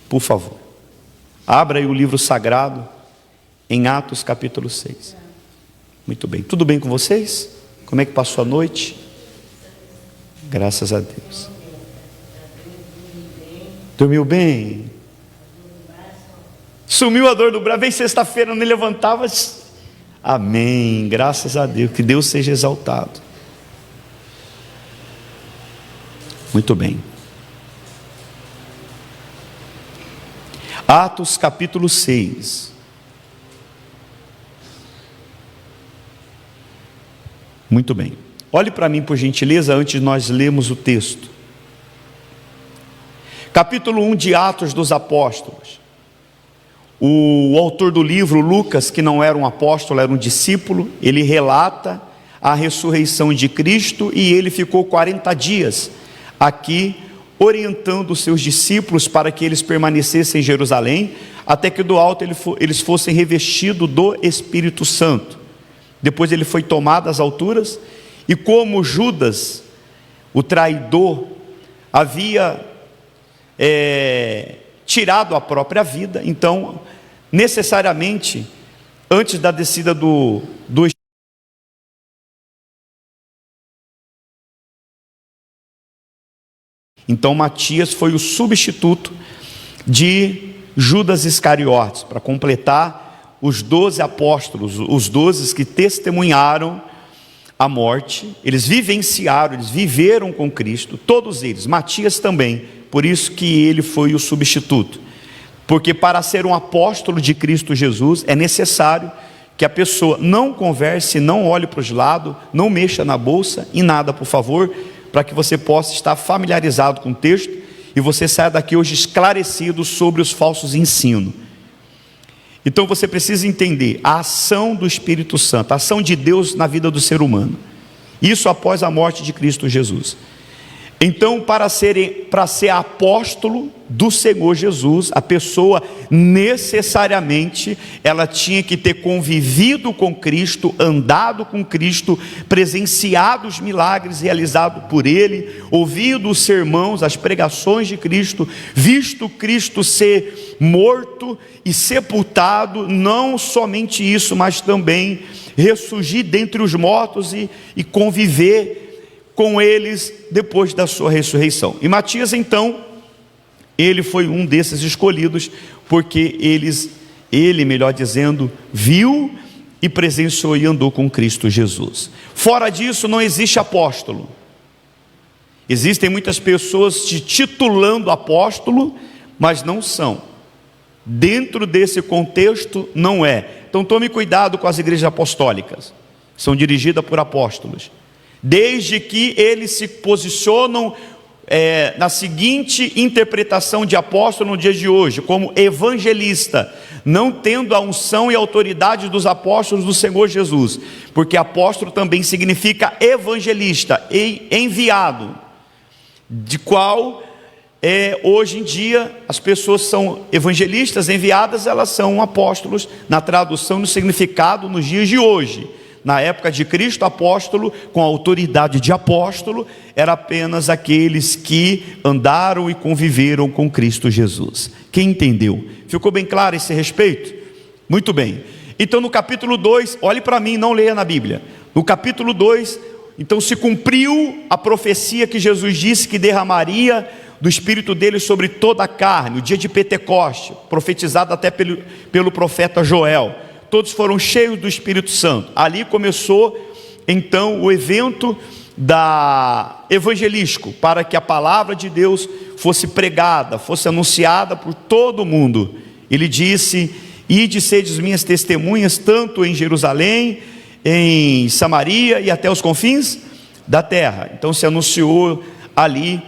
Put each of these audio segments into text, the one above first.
por favor. Abra aí o livro sagrado em Atos capítulo 6. Muito bem. Tudo bem com vocês? Como é que passou a noite? Graças a Deus. Dormiu bem? Sumiu a dor do braço. Vem sexta-feira, não me levantava. Amém. Graças a Deus. Que Deus seja exaltado. Muito bem. Atos capítulo 6. Muito bem. Olhe para mim, por gentileza, antes de nós lermos o texto. Capítulo 1 de Atos dos Apóstolos. O autor do livro, Lucas, que não era um apóstolo, era um discípulo, ele relata a ressurreição de Cristo e ele ficou 40 dias aqui orientando os seus discípulos para que eles permanecessem em Jerusalém, até que do alto eles fossem revestidos do Espírito Santo. Depois ele foi tomado às alturas, e como Judas, o traidor, havia tirado a própria vida, então necessariamente antes da descida do então Matias foi o substituto de Judas Iscariotes, para completar os 12 apóstolos, os 12 que testemunharam a morte. Eles vivenciaram, eles viveram com Cristo, todos eles, Matias também, por isso que ele foi o substituto, porque para ser um apóstolo de Cristo Jesus, é necessário que a pessoa não converse, não olhe para os lados, não mexa na bolsa, em nada, por favor, para que você possa estar familiarizado com o texto, e você saia daqui hoje esclarecido sobre os falsos ensinos. Então você precisa entender a ação do Espírito Santo, a ação de Deus na vida do ser humano, isso após a morte de Cristo Jesus. Então para ser apóstolo do Senhor Jesus, a pessoa necessariamente, ela tinha que ter convivido com Cristo, andado com Cristo, presenciado os milagres realizados por Ele, ouvido os sermões, as pregações de Cristo, visto Cristo ser morto e sepultado, não somente isso, mas também ressurgir dentre os mortos e conviver com eles depois da sua ressurreição. E Matias então, ele foi um desses escolhidos, porque ele, melhor dizendo, viu e presenciou e andou com Cristo Jesus. Fora disso não existe apóstolo. Existem muitas pessoas se titulando apóstolo, mas não são. Dentro desse contexto não é. Então tome cuidado com as igrejas apostólicas, são dirigidas por apóstolos, desde que eles se posicionam na seguinte interpretação de apóstolo no dia de hoje, como evangelista, não tendo a unção e autoridade dos apóstolos do Senhor Jesus, porque apóstolo também significa evangelista, enviado, de qual hoje em dia as pessoas são evangelistas, enviadas, elas são apóstolos na tradução, no significado nos dias de hoje. Na época de Cristo, apóstolo, com a autoridade de apóstolo, era apenas aqueles que andaram e conviveram com Cristo Jesus. Quem entendeu? Ficou bem claro esse respeito? Muito bem. Então no capítulo 2, olhe para mim, não leia na Bíblia. No capítulo 2, então se cumpriu a profecia que Jesus disse que derramaria do Espírito dele sobre toda a carne, o dia de Pentecoste, profetizado até pelo profeta Joel. Todos foram cheios do Espírito Santo. Ali começou então o evento evangelístico, para que a palavra de Deus fosse pregada, fosse anunciada por todo o mundo. Ele disse: ide sedes minhas testemunhas, tanto em Jerusalém, em Samaria e até os confins da terra. Então se anunciou ali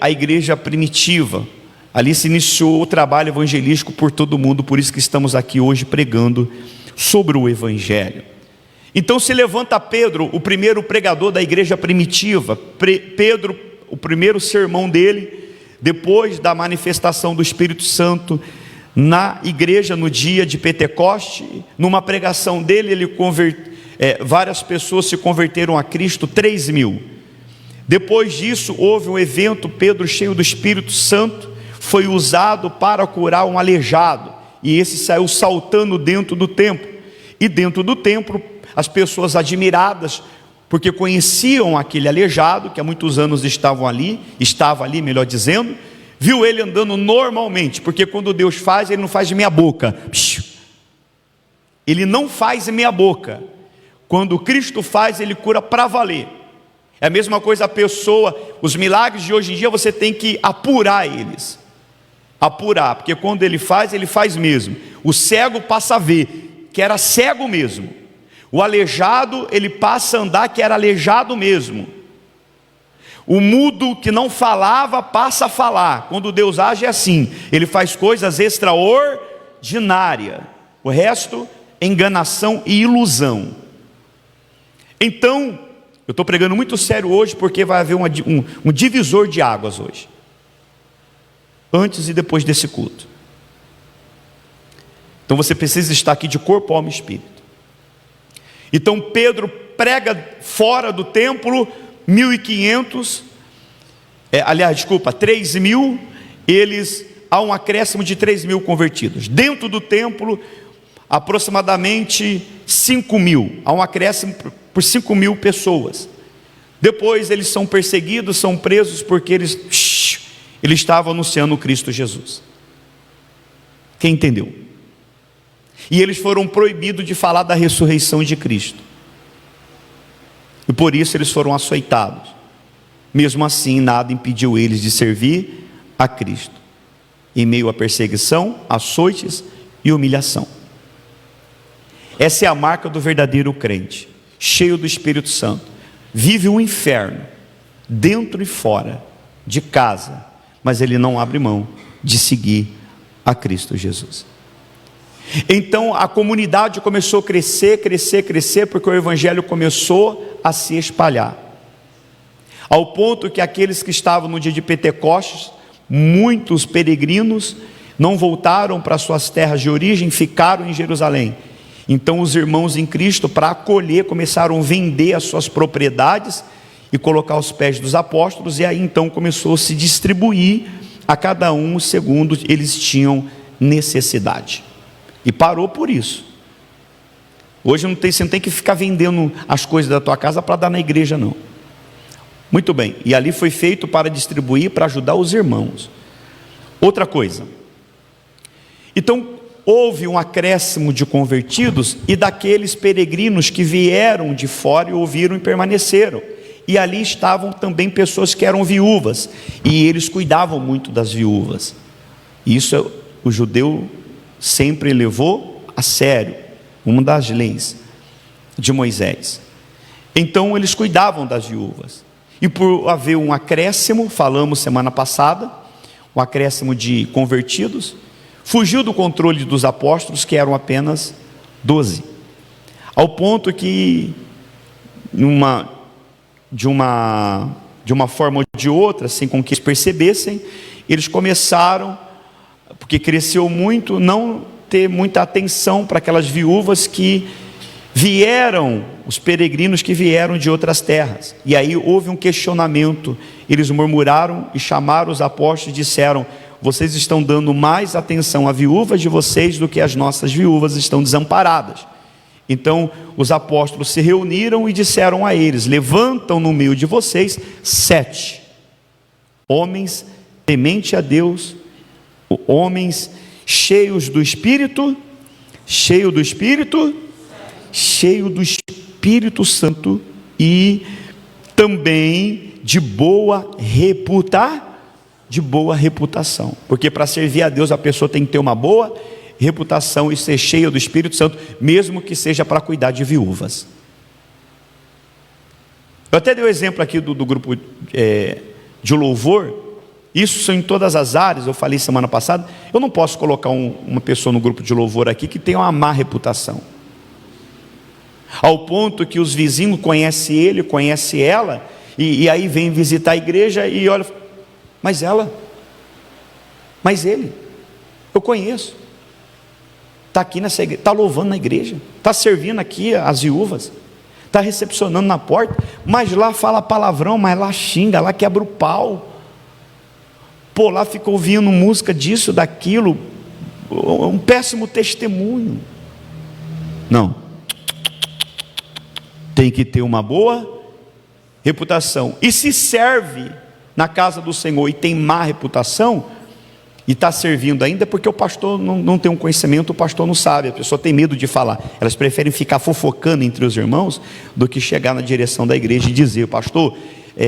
a igreja primitiva. Ali se iniciou o trabalho evangelístico por todo o mundo, por isso que estamos aqui hoje pregando sobre o Evangelho. Então se levanta Pedro, o primeiro pregador da igreja primitiva. Pedro, o primeiro sermão dele, depois da manifestação do Espírito Santo na igreja no dia de Pentecoste, numa pregação dele, várias pessoas se converteram a Cristo, 3.000. Depois disso houve um evento, Pedro cheio do Espírito Santo, foi usado para curar um aleijado, e esse saiu saltando dentro do templo. E dentro do templo, as pessoas admiradas, porque conheciam aquele aleijado, que há muitos anos estava ali, melhor dizendo, viu ele andando normalmente, porque quando Deus faz, Ele não faz de meia boca, Ele não faz de meia boca. Quando Cristo faz, Ele cura para valer. É a mesma coisa a pessoa, os milagres de hoje em dia você tem que apurar eles, porque quando Ele faz mesmo. O cego passa a ver, que era cego mesmo. O aleijado, ele passa a andar, que era aleijado mesmo. O mudo que não falava, passa a falar. Quando Deus age é assim, Ele faz coisas extraordinárias. O resto, enganação e ilusão. Então, eu estou pregando muito sério hoje, porque vai haver um divisor de águas hoje, antes e depois desse culto. Então você precisa estar aqui de corpo, alma e espírito. Então Pedro prega fora do templo, 1.500, 3.000, há um acréscimo de 3.000 convertidos. Dentro do templo, aproximadamente 5.000, há um acréscimo por 5.000 pessoas. Depois eles são perseguidos, são presos, porque eles estavam anunciando o Cristo Jesus. Quem entendeu? E eles foram proibidos de falar da ressurreição de Cristo, e por isso eles foram açoitados. Mesmo assim, nada impediu eles de servir a Cristo, em meio à perseguição, açoites e humilhação. Essa é a marca do verdadeiro crente, cheio do Espírito Santo. Vive o inferno, dentro e fora de casa, mas ele não abre mão de seguir a Cristo Jesus. Então a comunidade começou a crescer, porque o Evangelho começou a se espalhar, ao ponto que aqueles que estavam no dia de Pentecostes, muitos peregrinos não voltaram para suas terras de origem, ficaram em Jerusalém. Então os irmãos em Cristo, para acolher, começaram a vender as suas propriedades e colocar aos pés dos apóstolos, e aí então começou a se distribuir a cada um segundo eles tinham necessidade. E parou por isso. Hoje você não tem que ficar vendendo as coisas da tua casa para dar na igreja, não. Muito bem, e ali foi feito para distribuir, para ajudar os irmãos. Outra coisa, então houve um acréscimo de convertidos, e daqueles peregrinos que vieram de fora e ouviram e permaneceram, e ali estavam também pessoas que eram viúvas, e eles cuidavam muito das viúvas. Isso o judeu sempre levou a sério, uma das leis de Moisés. Então eles cuidavam das viúvas, e por haver um acréscimo, falamos semana passada, um acréscimo de convertidos, fugiu do controle dos apóstolos, que eram apenas 12, ao ponto que de uma forma ou de outra, sem com que eles percebessem, eles começaram, porque cresceu muito, não ter muita atenção para aquelas viúvas que vieram, os peregrinos que vieram de outras terras. E aí houve um questionamento, eles murmuraram e chamaram os apóstolos e disseram: vocês estão dando mais atenção à viúva de vocês do que as nossas viúvas estão desamparadas. Então os apóstolos se reuniram e disseram a eles: levantam no meio de vocês 7 homens temente a Deus, homens cheios do Espírito Santo, e também de boa reputação, porque para servir a Deus a pessoa tem que ter uma boa reputação e ser cheia do Espírito Santo, mesmo que seja para cuidar de viúvas. Eu até dei o exemplo aqui do grupo de louvor. Isso em todas as áreas. Eu falei semana passada, eu não posso colocar uma pessoa no grupo de louvor aqui que tem uma má reputação, ao ponto que os vizinhos conhecem ele, conhecem ela, e aí vem visitar a igreja e olha: mas ele, eu conheço, está aqui nessa igreja, está louvando na igreja, está servindo aqui as viúvas, está recepcionando na porta, mas lá fala palavrão, mas lá xinga, lá quebra o pau. Pô, lá fica ouvindo música disso, daquilo, um péssimo testemunho. Não. Tem que ter uma boa reputação. E se serve na casa do Senhor e tem má reputação, e está servindo ainda, porque o pastor não tem um conhecimento, o pastor não sabe, a pessoa tem medo de falar. Elas preferem ficar fofocando entre os irmãos do que chegar na direção da igreja e dizer: pastor,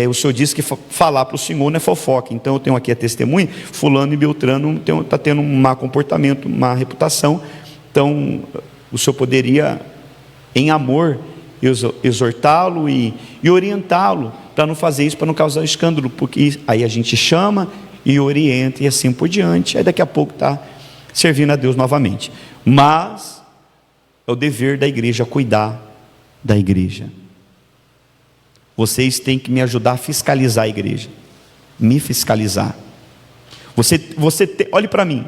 o senhor disse que falar para o senhor não é fofoca, então eu tenho aqui a testemunha, fulano e beltrano está tendo um mau comportamento, má reputação, então o senhor poderia, em amor, exortá-lo e orientá-lo para não fazer isso, para não causar escândalo, porque aí a gente chama e orienta e assim por diante, aí daqui a pouco está servindo a Deus novamente. Mas é o dever da igreja cuidar da igreja. Vocês têm que me ajudar a fiscalizar a igreja, me fiscalizar. Olhe para mim,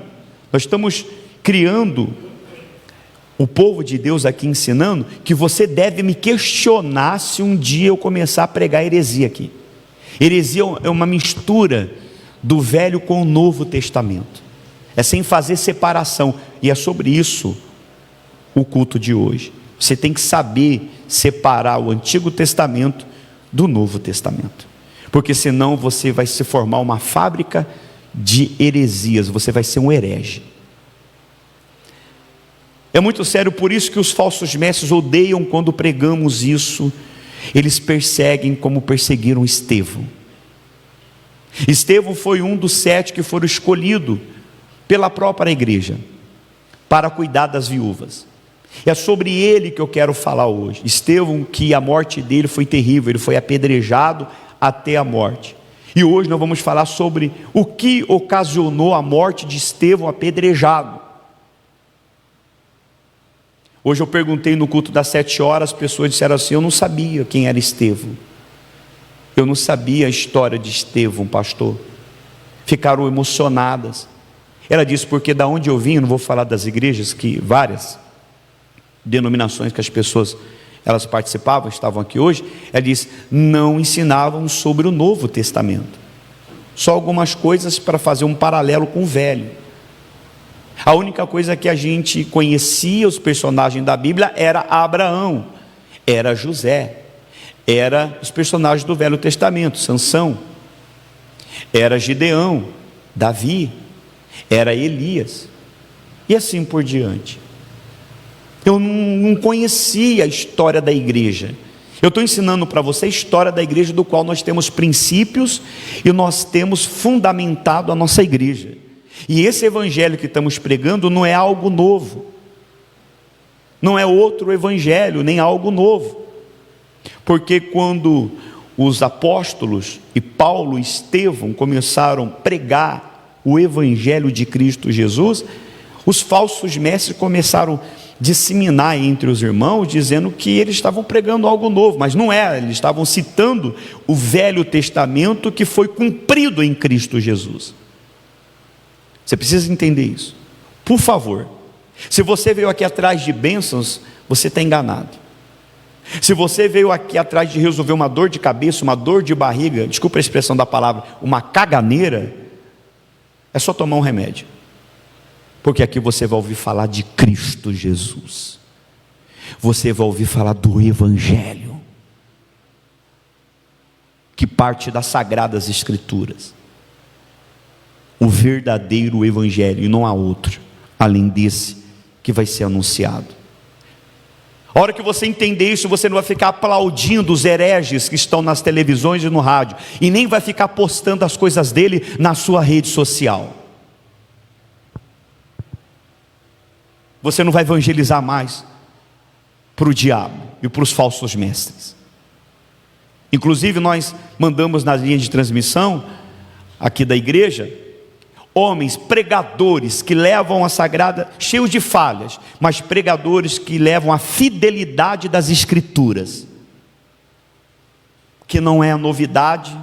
nós estamos criando o povo de Deus aqui, ensinando que você deve me questionar se um dia eu começar a pregar heresia aqui. Heresia é uma mistura do Velho com o Novo Testamento, é sem fazer separação, e é sobre isso o culto de hoje. Você tem que saber separar o Antigo Testamento do Novo Testamento, porque senão você vai se formar uma fábrica de heresias, você vai ser um herege. É muito sério, por isso que os falsos mestres odeiam quando pregamos isso. Eles perseguem como perseguiram Estevão. Estevão foi um dos 7 que foram escolhidos pela própria igreja para cuidar das viúvas. É sobre ele que eu quero falar hoje. Estevão, que a morte dele foi terrível, ele foi apedrejado até a morte. E hoje nós vamos falar sobre o que ocasionou a morte de Estevão apedrejado. Hoje eu perguntei no culto das 7 horas, as pessoas disseram assim: eu não sabia quem era Estevão. Eu não sabia a história de Estevão, pastor. Ficaram emocionadas. Ela disse: porque da onde eu vim, eu não vou falar das igrejas, que várias denominações que as pessoas elas participavam, estavam aqui hoje. Ela disse: não ensinavam sobre o Novo Testamento, só algumas coisas para fazer um paralelo com o Velho. A única coisa que a gente conhecia, os personagens da Bíblia, era Abraão, era José, era os personagens do Velho Testamento, Sansão, era Gideão, Davi, era Elias, e assim por diante. Eu não conhecia a história da igreja. Eu estou ensinando para você a história da igreja, do qual nós temos princípios e nós temos fundamentado a nossa igreja. E esse evangelho que estamos pregando não é algo novo, não é outro evangelho, nem algo novo. Porque quando os apóstolos e Paulo e Estevão começaram a pregar o evangelho de Cristo Jesus, os falsos mestres começaram a disseminar entre os irmãos, dizendo que eles estavam pregando algo novo, mas não era. Eles estavam citando o Velho Testamento que foi cumprido em Cristo Jesus. Você precisa entender isso, por favor. Se você veio aqui atrás de bênçãos, você está enganado. Se você veio aqui atrás de resolver uma dor de cabeça, uma dor de barriga, desculpa a expressão da palavra, uma caganeira, é só tomar um remédio, porque aqui você vai ouvir falar de Cristo Jesus, você vai ouvir falar do Evangelho, que parte das Sagradas Escrituras, o verdadeiro Evangelho, e não há outro além desse que vai ser anunciado. A hora que você entender isso, você não vai ficar aplaudindo os hereges que estão nas televisões e no rádio, e nem vai ficar postando as coisas dele na sua rede social. Você não vai evangelizar mais para o diabo e para os falsos mestres. Inclusive nós mandamos nas linhas de transmissão aqui da igreja homens pregadores que levam a sagrada, cheios de falhas, mas pregadores que levam a fidelidade das Escrituras, que não é a novidade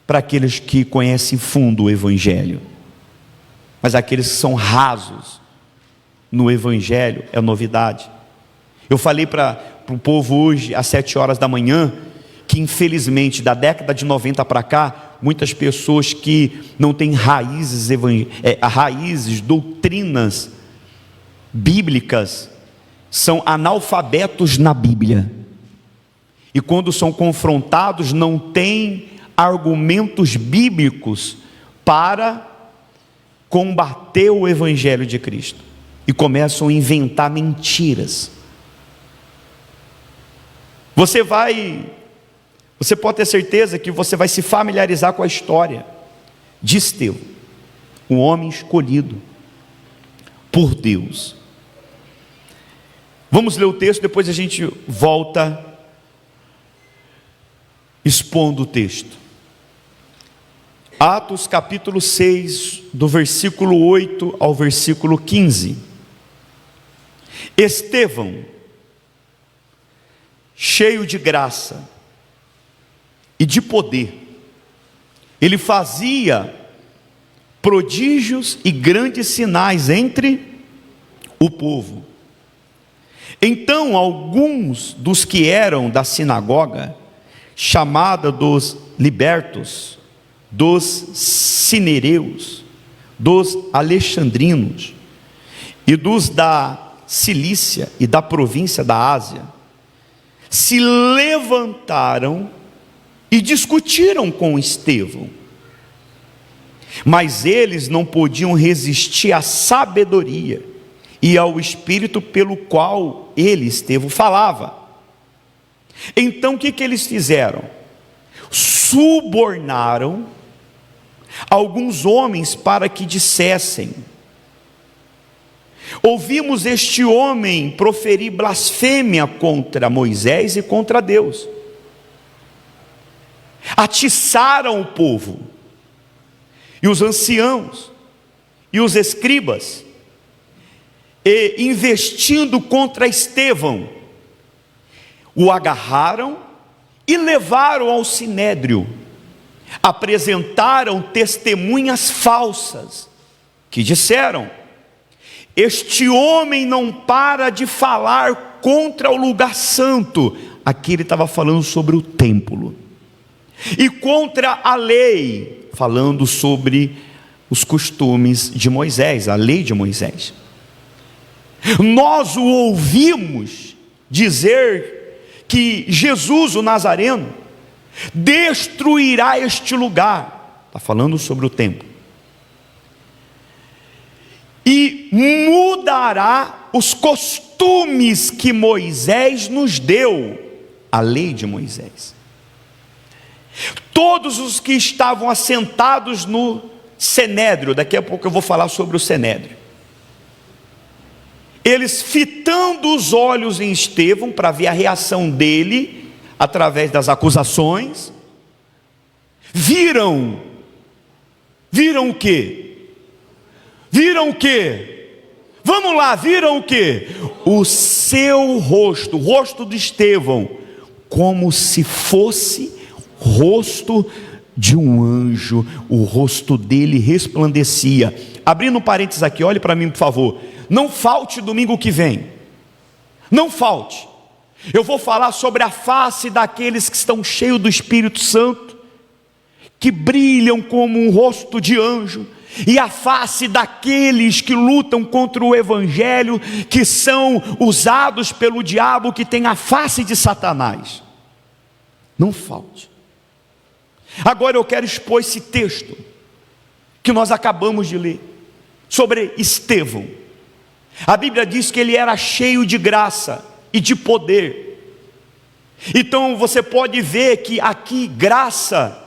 para aqueles que conhecem fundo o Evangelho, mas aqueles que são rasos no Evangelho é novidade. Eu falei para o povo hoje às 7 horas da manhã que infelizmente da década de 90 para cá, muitas pessoas que não têm raízes, doutrinas bíblicas, são analfabetos na Bíblia, e quando são confrontados não têm argumentos bíblicos para combater o Evangelho de Cristo, e começam a inventar mentiras. Você pode ter certeza que você vai se familiarizar com a história de Estevão, um homem escolhido por Deus. Vamos ler o texto, depois a gente volta expondo o texto. Atos capítulo 6, do versículo 8 ao versículo 15. Estevão, cheio de graça e de poder, ele fazia prodígios e grandes sinais entre o povo. Então alguns dos que eram da sinagoga, chamada dos libertos, dos cinereus, dos alexandrinos e dos da Cilícia e da província da Ásia, se levantaram e discutiram com Estevão, mas eles não podiam resistir à sabedoria e ao espírito pelo qual ele, Estevão, falava. Então o que eles fizeram? Subornaram alguns homens para que dissessem: ouvimos este homem proferir blasfêmia contra Moisés e contra Deus. Atiçaram o povo, e os anciãos, e os escribas, e investindo contra Estevão, o agarraram e levaram ao sinédrio. Apresentaram testemunhas falsas, que disseram: este homem não para de falar contra o lugar santo. Aqui ele estava falando sobre o templo, e contra a lei, falando sobre os costumes de Moisés, a lei de Moisés. Nós o ouvimos dizer que Jesus, o Nazareno, destruirá este lugar. Está falando sobre o templo. E mudará os costumes que Moisés nos deu, a lei de Moisés. Todos os que estavam assentados no Sinédrio, daqui a pouco eu vou falar sobre o Sinédrio, eles fitando os olhos em Estevão para ver a reação dele através das acusações, viram o quê? Viram o quê? Vamos lá, viram o quê? O seu rosto, o rosto de Estevão, como se fosse rosto de um anjo. O rosto dele resplandecia. Abrindo um parênteses aqui, olhe para mim por favor. Não falte domingo que vem, não falte. Eu vou falar sobre a face daqueles que estão cheios do Espírito Santo, que brilham como um rosto de anjo, e a face daqueles que lutam contra o Evangelho, que são usados pelo diabo, que tem a face de Satanás. Não falte. Agora eu quero expor esse texto que nós acabamos de ler, sobre Estevão. A Bíblia diz que ele era cheio de graça e de poder. Então você pode ver que aqui graça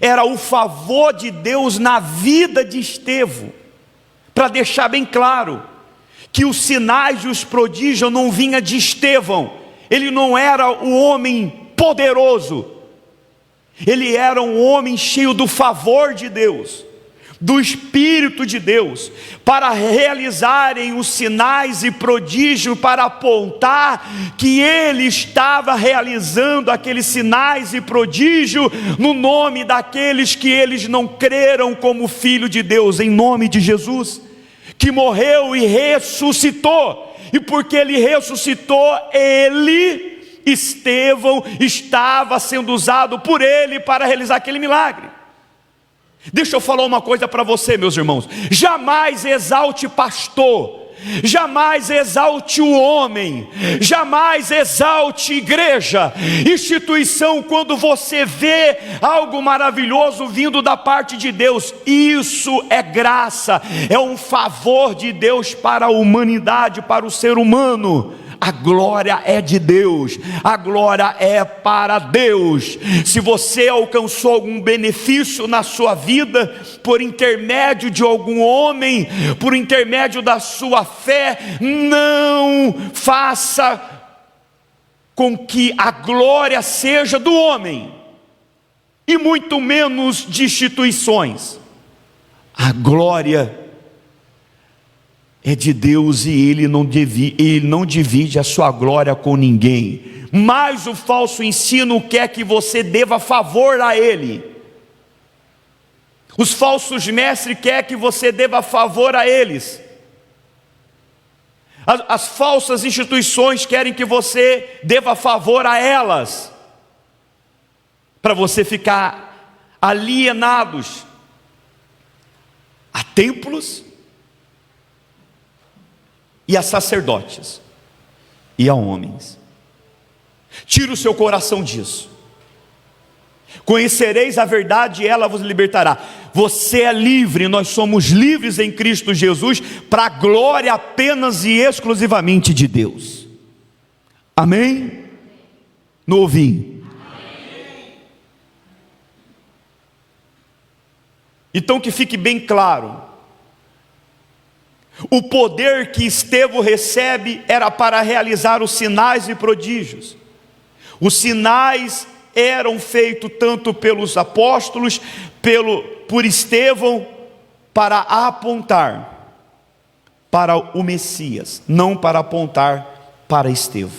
era o favor de Deus na vida de Estevão, para deixar bem claro que os sinais e os prodígios não vinham de Estevão. Ele não era o homem poderoso, ele era um homem cheio do favor de Deus, do Espírito de Deus, para realizarem os sinais e prodígios, para apontar que ele estava realizando aqueles sinais e prodígios no nome daqueles que eles não creram como Filho de Deus, em nome de Jesus, que morreu e ressuscitou. E porque ele ressuscitou, ele Estevão estava sendo usado por ele para realizar aquele milagre. Deixa eu falar uma coisa para você, meus irmãos: jamais exalte pastor, jamais exalte o homem, jamais exalte igreja, instituição, quando você vê algo maravilhoso vindo da parte de Deus. Isso é graça, é um favor de Deus para a humanidade, para o ser humano. A glória é de Deus, a glória é para Deus. Se você alcançou algum benefício na sua vida, por intermédio de algum homem, por intermédio da sua fé, não faça com que a glória seja do homem, e muito menos de instituições. A glória é de Deus, e Ele não divide a sua glória com ninguém. Mas o falso ensino quer que você deva favor a ele. Os falsos mestres querem que você deva favor a eles. As falsas instituições querem que você deva favor a elas, para você ficar alienados a templos e a sacerdotes e a homens. Tira o seu coração disso. Conhecereis a verdade e ela vos libertará. Você é livre, nós somos livres em Cristo Jesus, para a glória apenas e exclusivamente de Deus. Amém? Não ouvi? Amém. Então que fique bem claro: o poder que Estevão recebe era para realizar os sinais e prodígios. Os sinais eram feitos tanto pelos apóstolos, por Estevão, para apontar para o Messias, não para apontar para Estevão,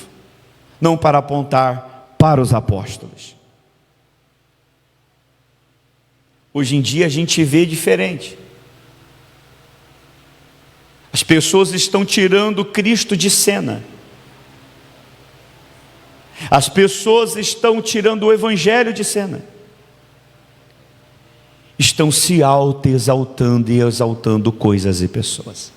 não para apontar para os apóstolos. Hoje em dia a gente vê diferente. As pessoas estão tirando Cristo de cena. As pessoas estão tirando o Evangelho de cena. Estão se auto-exaltando e exaltando coisas e pessoas.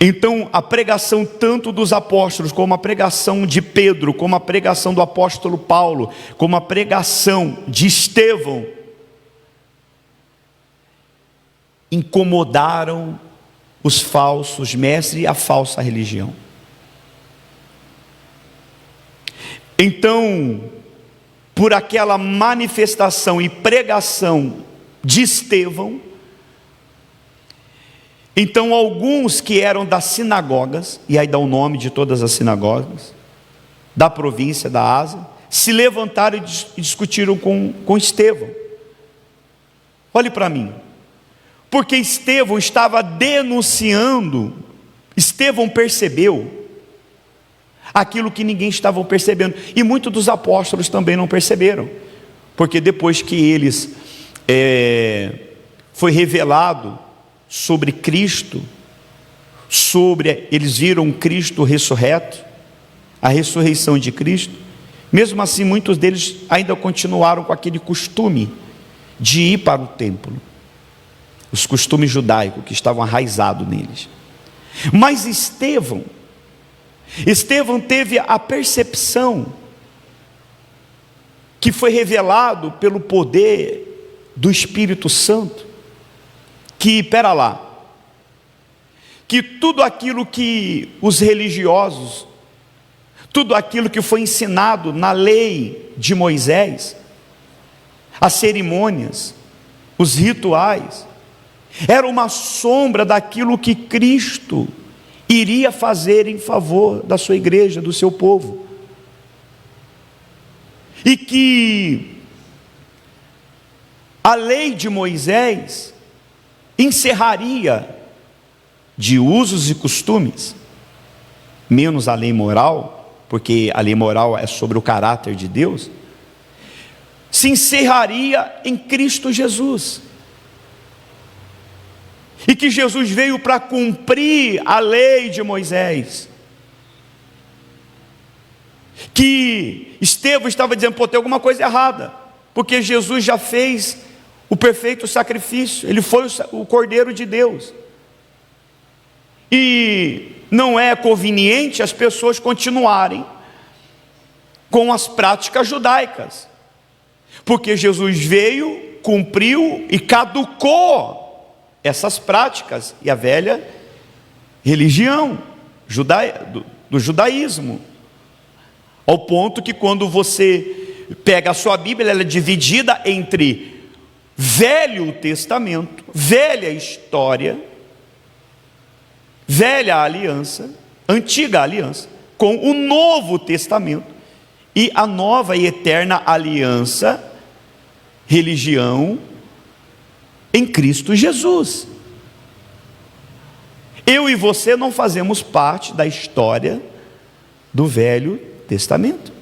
Então a pregação tanto dos apóstolos, como a pregação de Pedro, como a pregação do apóstolo Paulo, como a pregação de Estevão, incomodaram os falsos mestres e a falsa religião. Então, por aquela manifestação e pregação de Estevão, então alguns que eram das sinagogas, e aí dá o nome de todas as sinagogas da província da Ásia, se levantaram e discutiram com Estevão. Olhe para mim, porque Estevão estava denunciando. Estevão percebeu aquilo que ninguém estava percebendo, e muitos dos apóstolos também não perceberam, porque depois que eles foi revelado sobre Cristo, eles viram Cristo ressurreto, a ressurreição de Cristo, mesmo assim muitos deles ainda continuaram com aquele costume de ir para o templo, os costumes judaicos que estavam arraizados neles. Mas Estevão teve a percepção que foi revelado pelo poder do Espírito Santo, que tudo aquilo que os religiosos, tudo aquilo que foi ensinado na lei de Moisés, as cerimônias, os rituais, era uma sombra daquilo que Cristo iria fazer em favor da sua igreja, do seu povo, e que a lei de Moisés encerraria de usos e costumes, menos a lei moral, porque a lei moral é sobre o caráter de Deus, se encerraria em Cristo Jesus, e que Jesus veio para cumprir a lei de Moisés. que Estevão estava dizendo: pô, tem alguma coisa errada, porque Jesus já fez o perfeito sacrifício, ele foi o Cordeiro de Deus, e não é conveniente as pessoas continuarem com as práticas judaicas, porque Jesus veio, cumpriu e caducou essas práticas e a velha religião do judaísmo, ao ponto que quando você pega a sua Bíblia, ela é dividida entre Velho Testamento, velha história, velha aliança, antiga aliança, com o Novo Testamento e a nova e eterna aliança, religião em Cristo Jesus. Eu e você não fazemos parte da história do Velho Testamento,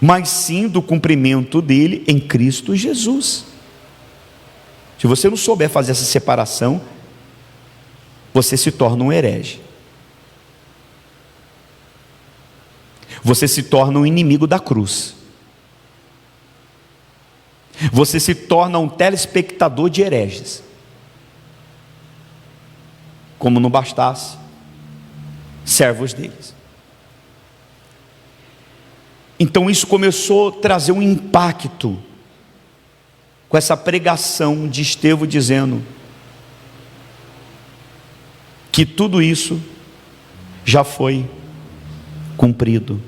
mas sim do cumprimento dele em Cristo Jesus. Se você não souber fazer essa separação, você se torna um herege, você se torna um inimigo da cruz, você se torna um telespectador de hereges. Como não bastasse, servos deles. Então isso começou a trazer um impacto com essa pregação de Estevão dizendo que tudo isso já foi cumprido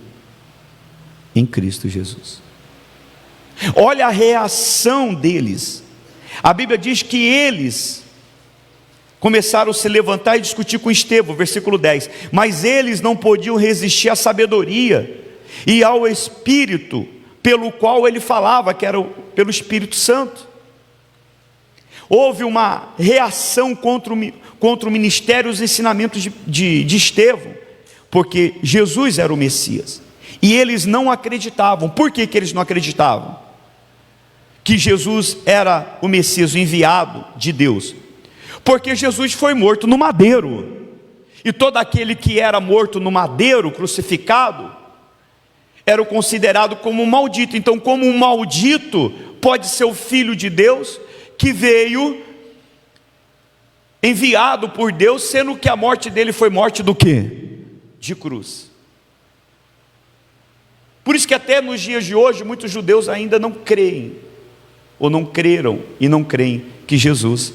em Cristo Jesus. Olha a reação deles. A Bíblia diz que eles começaram a se levantar e discutir com Estevão, versículo 10. Mas eles não podiam resistir à sabedoria e ao Espírito pelo qual ele falava, que era pelo Espírito Santo. Houve uma reação contra o ministério e os ensinamentos de Estevão, porque Jesus era o Messias, e eles não acreditavam. Por que eles não acreditavam que Jesus era o Messias, o enviado de Deus? Porque Jesus foi morto no madeiro, e todo aquele que era morto no madeiro, crucificado, era considerado como um maldito. Então, como um maldito pode ser o Filho de Deus, que veio enviado por Deus, sendo que a morte dele foi morte do quê? De cruz. Por isso que até nos dias de hoje, muitos judeus ainda não creem, ou não creram e não creem que Jesus,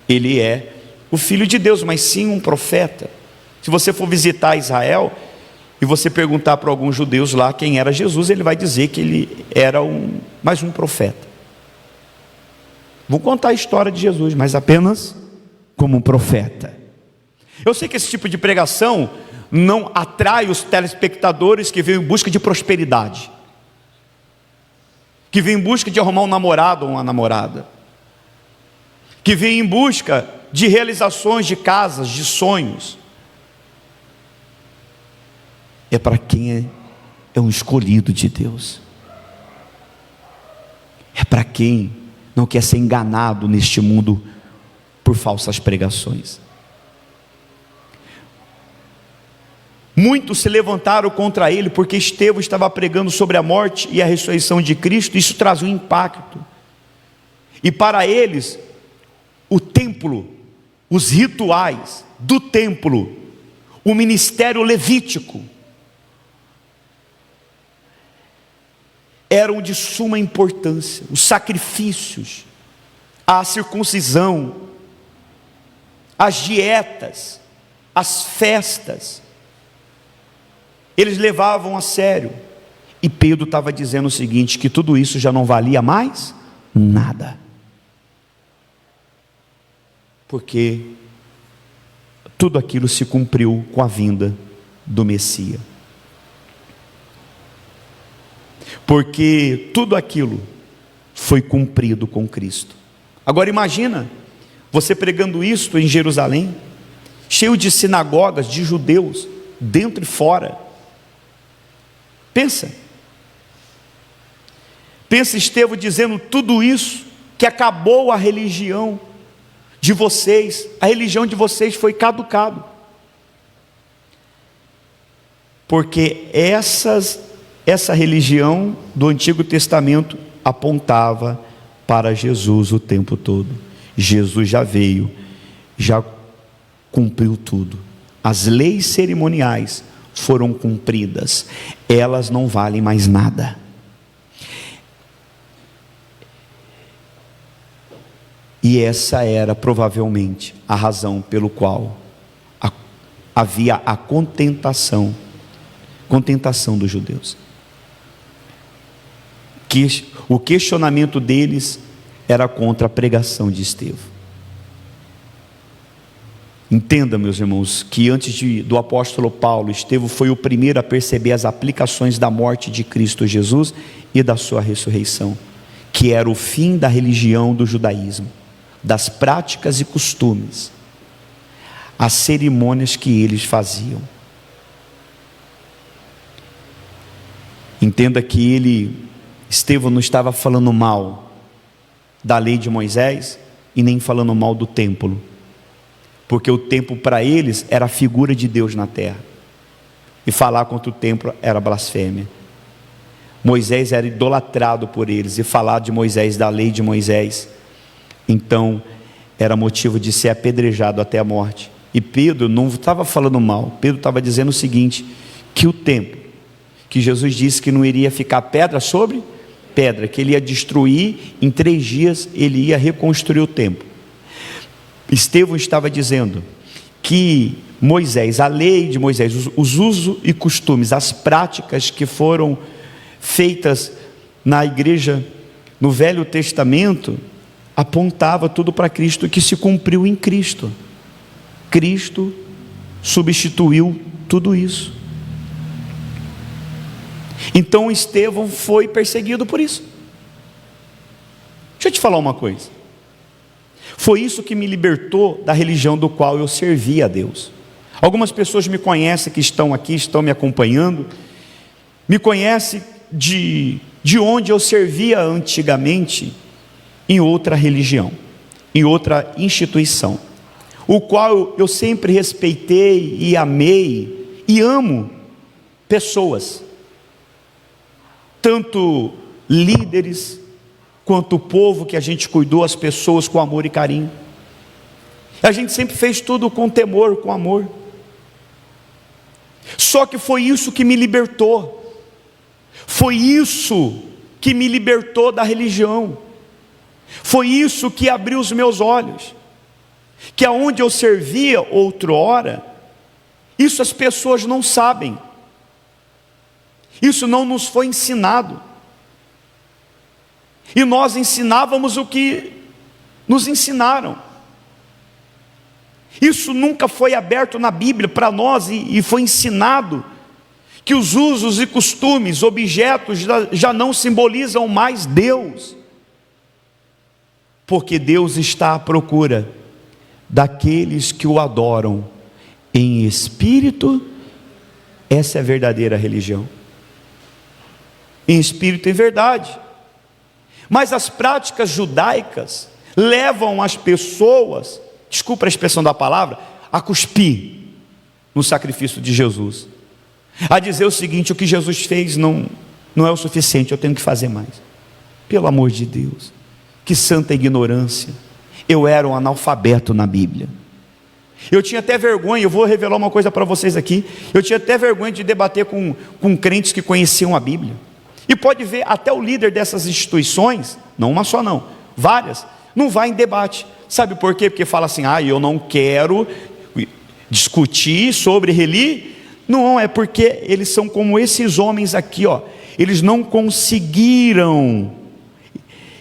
ele é o Filho de Deus, mas sim um profeta. Se você for visitar Israel e você perguntar para alguns judeus lá quem era Jesus, ele vai dizer que ele era mais um profeta. Vou contar a história de Jesus, mas apenas como um profeta. Eu sei que esse tipo de pregação não atrai os telespectadores que vêm em busca de prosperidade, que vêm em busca de arrumar um namorado ou uma namorada, que vêm em busca de realizações de casas, de sonhos. É para quem é um escolhido de Deus, é para quem não quer ser enganado neste mundo por falsas pregações. Muitos se levantaram contra ele porque Estevão estava pregando sobre a morte e a ressurreição de Cristo. Isso traz um impacto, e para eles o templo, os rituais do templo, o ministério levítico eram de suma importância. Os sacrifícios, a circuncisão, as dietas, as festas, eles levavam a sério. E Pedro estava dizendo o seguinte, que tudo isso já não valia mais nada, porque tudo aquilo se cumpriu com a vinda do Messias. Porque tudo aquilo foi cumprido com Cristo. Agora imagina você pregando isto em Jerusalém, cheio de sinagogas de judeus, dentro e fora. Pensa Estevão dizendo tudo isso, que acabou a religião de vocês, a religião de vocês foi caducado, porque essas essa religião do Antigo Testamento apontava para Jesus o tempo todo. Jesus já veio, já cumpriu tudo. As leis cerimoniais foram cumpridas, elas não valem mais nada. E essa era provavelmente a razão pelo qual havia a contentação dos judeus. O questionamento deles era contra a pregação de Estevão. Entenda, meus irmãos, que antes do apóstolo Paulo, Estevão foi o primeiro a perceber as aplicações da morte de Cristo Jesus e da sua ressurreição, que era o fim da religião do judaísmo, das práticas e costumes, as cerimônias que eles faziam. Entenda que Estevão não estava falando mal da lei de Moisés e nem falando mal do templo, porque o templo para eles era a figura de Deus na terra, e falar contra o templo era blasfêmia. Moisés era idolatrado por eles, e falar de Moisés, da lei de Moisés, então era motivo de ser apedrejado até a morte. E Pedro não estava falando mal, Pedro estava dizendo o seguinte, que o templo, que Jesus disse que não iria ficar pedra sobre pedra, que ele ia destruir, em 3 dias ele ia reconstruir o templo. Estevão estava dizendo que Moisés, a lei de Moisés, os usos e costumes, as práticas que foram feitas na igreja no Velho Testamento, apontava tudo para Cristo, que se cumpriu em Cristo. Cristo substituiu tudo isso. Então Estevão foi perseguido por isso. Deixa eu te falar uma coisa. Foi isso que me libertou da religião do qual eu servia a Deus. Algumas pessoas me conhecem, que estão aqui, estão me acompanhando, me conhecem de onde eu servia antigamente, em outra religião, em outra instituição, o qual eu sempre respeitei e amei e amo pessoas, tanto líderes quanto o povo que a gente cuidou, as pessoas com amor e carinho. A gente sempre fez tudo com temor, com amor. Só que foi isso que me libertou. Foi isso que me libertou da religião. Foi isso que abriu os meus olhos. Que aonde eu servia outrora, isso as pessoas não sabem. Isso não nos foi ensinado. E nós ensinávamos o que nos ensinaram. Isso nunca foi aberto na Bíblia para nós, e foi ensinado que os usos e costumes, objetos já não simbolizam mais Deus, porque Deus está à procura daqueles que o adoram em espírito. Essa é a verdadeira religião, em espírito e em verdade. Mas as práticas judaicas levam as pessoas, desculpa a expressão da palavra, a cuspir no sacrifício de Jesus, a dizer o seguinte: o que Jesus fez não é o suficiente, eu tenho que fazer mais. Pelo amor de Deus, que santa ignorância! Eu era um analfabeto na Bíblia. Eu tinha até vergonha, eu vou revelar uma coisa para vocês aqui, eu tinha até vergonha de debater com crentes que conheciam a Bíblia. E pode ver, até o líder dessas instituições, não uma só não, várias, não vai em debate. Sabe por quê? Porque fala assim: eu não quero discutir sobre religião. Não, é porque eles são como esses homens aqui, eles não conseguiram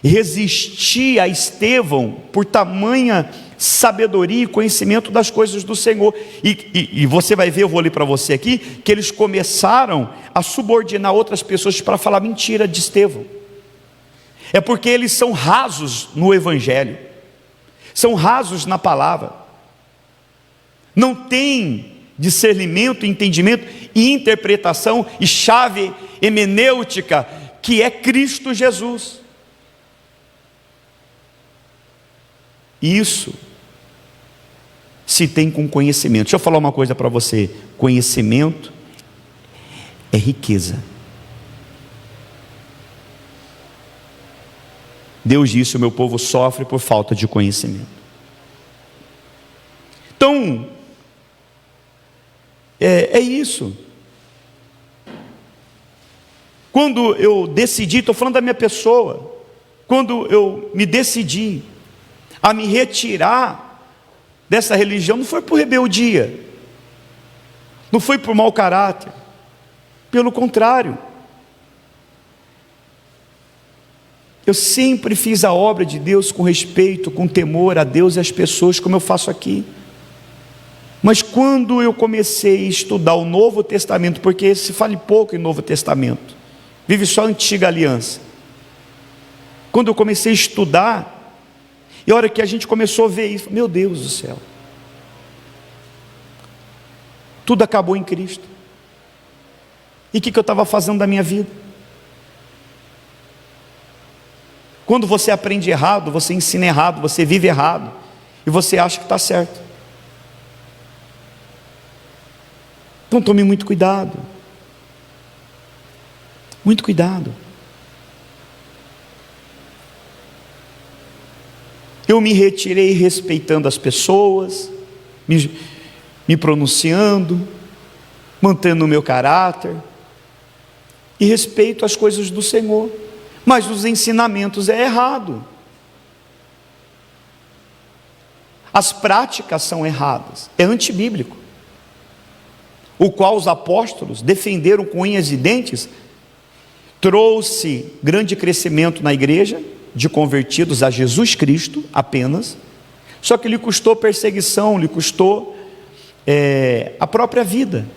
resistir a Estevão por tamanha sabedoria e conhecimento das coisas do Senhor. E você vai ver, eu vou ler para você aqui, que eles começaram a subordinar outras pessoas para falar mentira de Estevão. É porque eles são rasos no Evangelho, são rasos na palavra, não tem discernimento, entendimento e interpretação e chave hemenêutica, que é Cristo Jesus. Isso se tem com conhecimento. Deixa eu falar uma coisa para você: conhecimento é riqueza. Deus disse: o meu povo sofre por falta de conhecimento. Então, é isso. Quando eu decidi, estou falando da minha pessoa, quando eu me decidi a me retirar dessa religião, não foi por rebeldia, não foi por mau caráter, pelo contrário, eu sempre fiz a obra de Deus com respeito, com temor a Deus e às pessoas, como eu faço aqui. Mas quando eu comecei a estudar o Novo Testamento, porque se fala pouco em Novo Testamento, vive só a Antiga Aliança. Quando eu comecei a estudar, e a hora que a gente começou a ver isso, meu Deus do céu, tudo acabou em Cristo. E o que eu estava fazendo da minha vida? Quando você aprende errado, você ensina errado, você vive errado, e você acha que está certo. Então tome muito cuidado. Muito cuidado. Eu me retirei respeitando as pessoas, me pronunciando, mantendo o meu caráter, e respeito as coisas do Senhor, mas os ensinamentos é errado. As práticas são erradas, é antibíblico, o qual os apóstolos defenderam com unhas e dentes, trouxe grande crescimento na igreja, de convertidos a Jesus Cristo apenas, só que lhe custou perseguição, lhe custou a própria vida,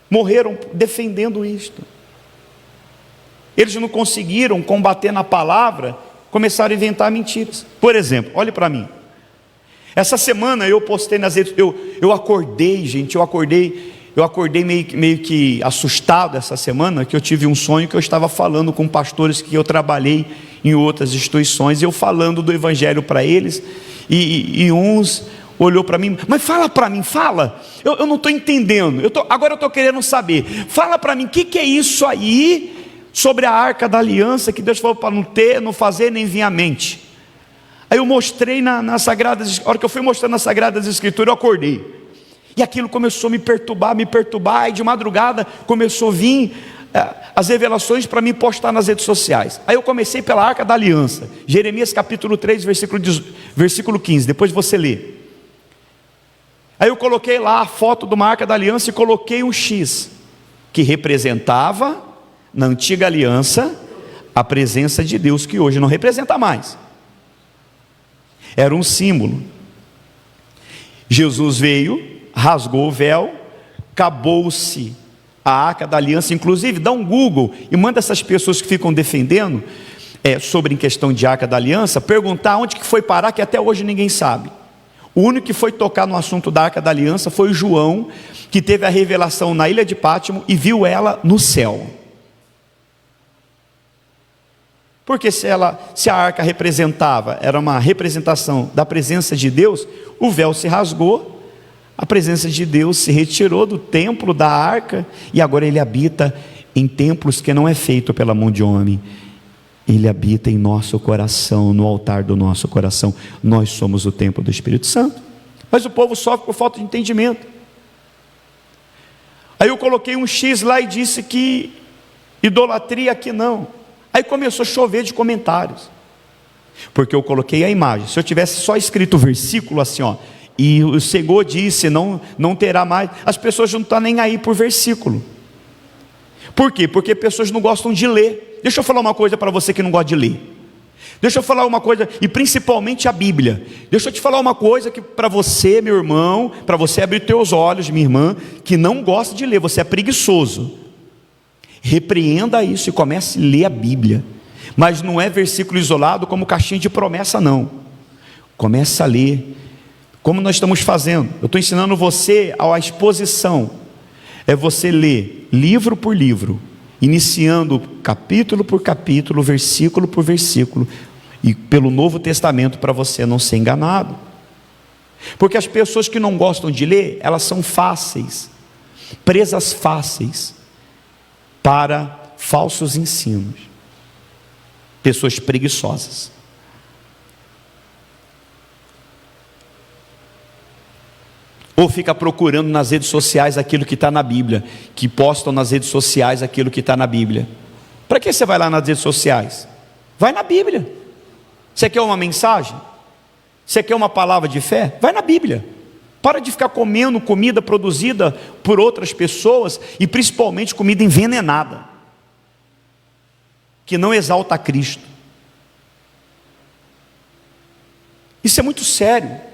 morreram defendendo isto. Eles não conseguiram combater na palavra, começaram a inventar mentiras. Por exemplo, olhe para mim, essa semana eu postei nas redes, eu acordei, gente, eu acordei meio que assustado essa semana, que eu tive um sonho que eu estava falando com pastores que eu trabalhei em outras instituições, eu falando do evangelho para eles, e uns olhou para mim, mas fala para mim, fala, eu não estou entendendo, agora eu estou querendo saber, fala para mim, o que é isso aí, sobre a arca da aliança, que Deus falou para não ter, não fazer, nem vir à mente. Aí eu mostrei nas Sagradas, a hora que eu fui mostrando nas Sagradas Escrituras, eu acordei, e aquilo começou a me perturbar, e de madrugada começou a vir as revelações para mim postar nas redes sociais. Aí eu comecei pela arca da aliança, Jeremias capítulo 3, versículo 15, depois você lê. Aí eu coloquei lá a foto de uma arca da aliança e coloquei um X, que representava, na antiga aliança, a presença de Deus, que hoje não representa mais. Era um símbolo. Jesus veio, rasgou o véu, acabou-se a arca da aliança. Inclusive, dá um Google e manda essas pessoas que ficam defendendo sobre em questão de arca da aliança, perguntar onde que foi parar, que até hoje ninguém sabe. O único que foi tocar no assunto da arca da aliança foi João, que teve a revelação na ilha de Pátimo e viu ela no céu. Porque se a arca representava, era uma representação da presença de Deus, o véu se rasgou, a presença de Deus se retirou do templo da arca, e agora ele habita em templos que não é feito pela mão de homem. Ele habita em nosso coração, no altar do nosso coração. Nós somos o templo do Espírito Santo. Mas o povo sofre por falta de entendimento. Aí eu coloquei um X lá e disse que idolatria aqui não. Aí começou a chover de comentários, porque eu coloquei a imagem. Se eu tivesse só escrito o versículo assim, e o Senhor disse, não terá mais, as pessoas não estão nem aí por versículo. Por quê? Porque pessoas não gostam de ler. Deixa eu falar uma coisa para você que não gosta de ler. Deixa eu falar uma coisa, e principalmente a Bíblia. Deixa eu te falar uma coisa que para você, meu irmão, para você abrir teus olhos, minha irmã, que não gosta de ler, você é preguiçoso. Repreenda isso e comece a ler a Bíblia. Mas não é versículo isolado como caixinha de promessa, não. Comece a ler, como nós estamos fazendo. Eu estou ensinando você a exposição. É você ler livro por livro, iniciando capítulo por capítulo, versículo por versículo, e pelo Novo Testamento, para você não ser enganado. Porque as pessoas que não gostam de ler, elas são fáceis, presas fáceis para falsos ensinos, pessoas preguiçosas. Ou fica procurando nas redes sociais aquilo que está na Bíblia, que postam nas redes sociais aquilo que está na Bíblia. Para que você vai lá nas redes sociais? Vai na Bíblia. Você quer uma mensagem? Você quer uma palavra de fé? Vai na Bíblia. Para de ficar comendo comida produzida por outras pessoas, e principalmente comida envenenada, que não exalta a Cristo. Isso é muito sério.